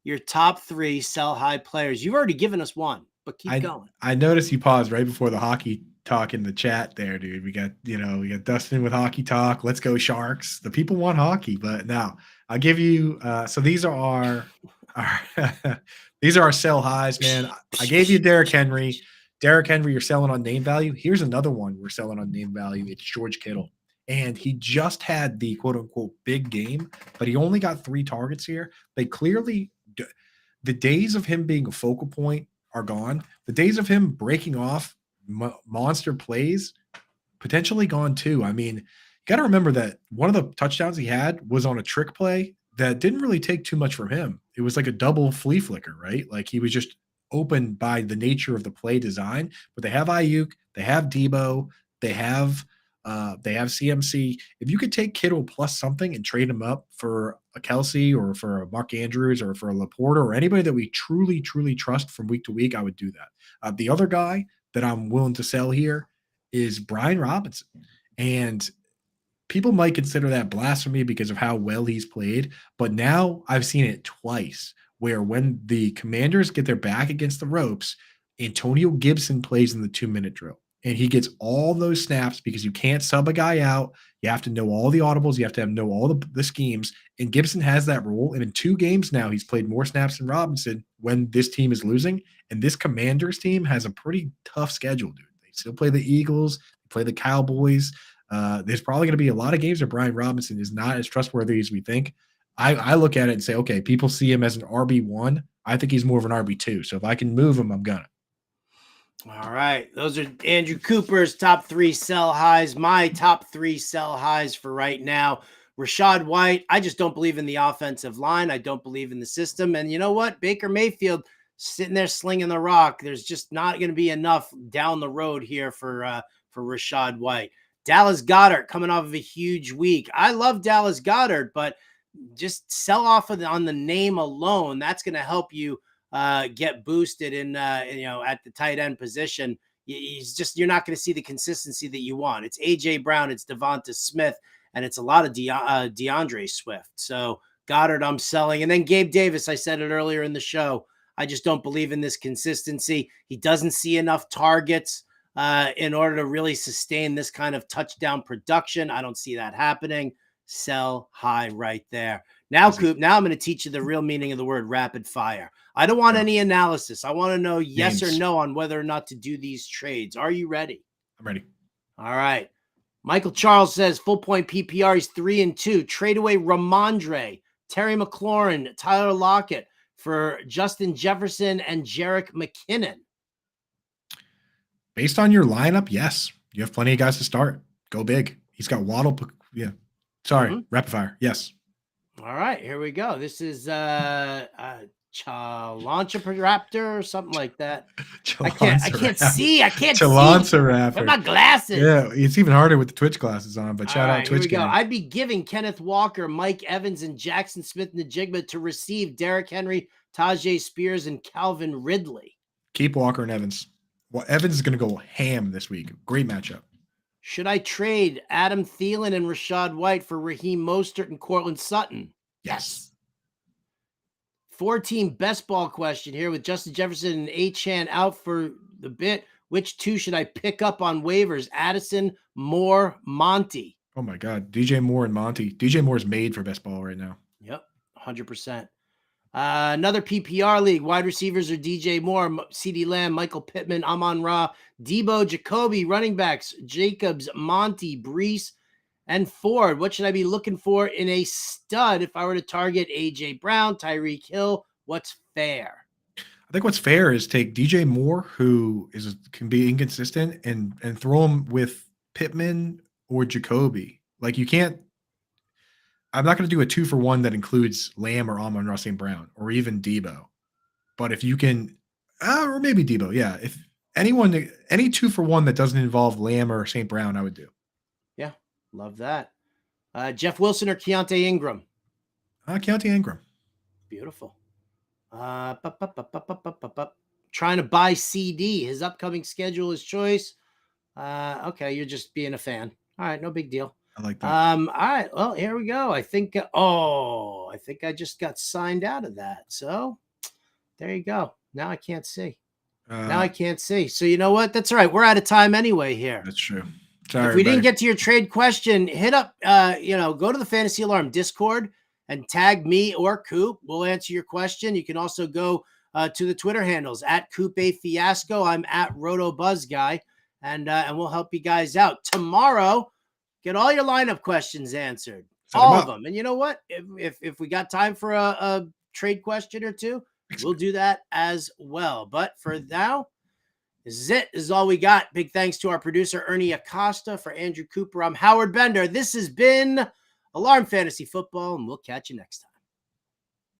Your top 3 sell high players. You've already given us one, but keep going.
I noticed you paused right before the hockey talk in the chat there, dude. We got Dustin with hockey talk. Let's go Sharks. The people want hockey, but now I'll give you. So these are our sell highs, man. I gave you Derrick Henry. Derrick Henry, you're selling on name value. Here's another one we're selling on name value. It's George Kittle. And he just had the quote-unquote big game, but he only got 3 targets here. They clearly – the days of him being a focal point are gone. The days of him breaking off monster plays potentially gone too. I mean, you got to remember that one of the touchdowns he had was on a trick play that didn't really take too much from him. It was like a double flea flicker, right? Like he was just open by the nature of the play design. But they have Ayuk, they have Debo, they have CMC. If you could take Kittle plus something and trade him up for a Kelsey or for a Mark Andrews or for a Laporta or anybody that we truly, truly trust from week to week, I would do that. The other guy that I'm willing to sell here is Brian Robinson. And people might consider that blasphemy because of how well he's played. But now I've seen it twice where when the Commanders get their back against the ropes, Antonio Gibson plays in the 2-minute drill. And he gets all those snaps because you can't sub a guy out. You have to know all the audibles. You have to know all the schemes. And Gibson has that role. And in 2 games now, he's played more snaps than Robinson when this team is losing. And this Commanders team has a pretty tough schedule, dude. They still play the Eagles. They play the Cowboys. There's probably going to be a lot of games where Brian Robinson is not as trustworthy as we think. I look at it and say, okay, people see him as an RB1. I think he's more of an RB2. So if I can move him, I'm going to.
All right. Those are Andrew Cooper's top 3 sell highs. My top 3 sell highs for right now. Rachaad White, I just don't believe in the offensive line. I don't believe in the system. And you know what? Baker Mayfield sitting there slinging the rock. There's just not going to be enough down the road here for Rachaad White. Dallas Goedert coming off of a huge week. I love Dallas Goedert, but just sell off on the name alone. That's going to help you get boosted in at the tight end position. You're not going to see the consistency that you want. It's AJ Brown, it's Devonta Smith, and it's a lot of DeAndre Swift. So Goddard, I'm selling. And then Gabe Davis, I said it earlier in the show. I just don't believe in this consistency. He doesn't see enough targets in order to really sustain this kind of touchdown production. I don't see that happening. Sell high right there. Now, Coop, now I'm going to teach you the real meaning of the word rapid fire. I don't want any analysis. I want to know yes or no on whether or not to do these trades. Are you ready?
I'm ready.
All right. Michael Charles says full point PPR. He's 3-2. Trade away Ramondre, Terry McLaurin, Tyler Lockett for Justin Jefferson and Jerick McKinnon.
Based on your lineup, yes. You have plenty of guys to start. Go big. He's got Waddle. Yeah. Sorry. Rapid fire. Yes.
All right. Here we go. This is Raptor or something like that. I can't see. I can't see.
Raptor.
With my glasses.
Yeah, it's even harder with the Twitch glasses on, but shout out Twitch.
Here we go. I'd be giving Kenneth Walker, Mike Evans, and Jackson Smith-Njigba to receive Derrick Henry, Tajae Spears, and Calvin Ridley.
Keep Walker and Evans. Well, Evans is going to go ham this week. Great matchup.
Should I trade Adam Thielen and Rachaad White for Raheem Mostert and Cortland Sutton?
Yes.
4-team best ball question here with Justin Jefferson and Achane out for the bit. Which two should I pick up on waivers? Addison, Moore, Monty.
Oh my God. DJ Moore and Monty. DJ Moore is made for best ball right now.
Yep. 100%. Another PPR league. Wide receivers are DJ Moore, CeeDee Lamb, Michael Pittman, Amon-Ra, Debo, Jacoby, running backs, Jacobs, Monty, Brees, and Ford. What should I be looking for in a stud if I were to target AJ Brown, Tyreek Hill? What's fair?
I think what's fair is take DJ Moore, who can be inconsistent, and throw him with Pittman or Jacoby. Like you can't. I'm not going to do a 2-for-1 that includes Lamb or Amon-Ra St. Brown or even Debo. But if you can, or maybe Debo, yeah. If any 2-for-1 that doesn't involve Lamb or St. Brown, I would do.
Yeah, love that. Jeff Wilson or Keontae Ingram?
Keontae Ingram.
Beautiful. Trying to buy CD. His upcoming schedule is choice. Okay, you're just being a fan. All right, no big deal.
I like that.
All right. Well, here we go. I think I just got signed out of that. So there you go. Now I can't see. So you know what? That's all right. We're out of time anyway here.
That's true. Sorry,
if we didn't get to your trade question, hit up, go to the Fantasy Alarm Discord and tag me or Coop. We'll answer your question. You can also go to the Twitter handles at Coop A Fiasco. I'm at Roto Buzz Guy, and we'll help you guys out tomorrow. Get all your lineup questions answered, all of them. And you know what? If we got time for a trade question or two, we'll do that as well. But for now, this is all we got. Big thanks to our producer, Ernie Acosta. For Andrew Cooper, I'm Howard Bender. This has been Alarm Fantasy Football, and we'll catch you next time.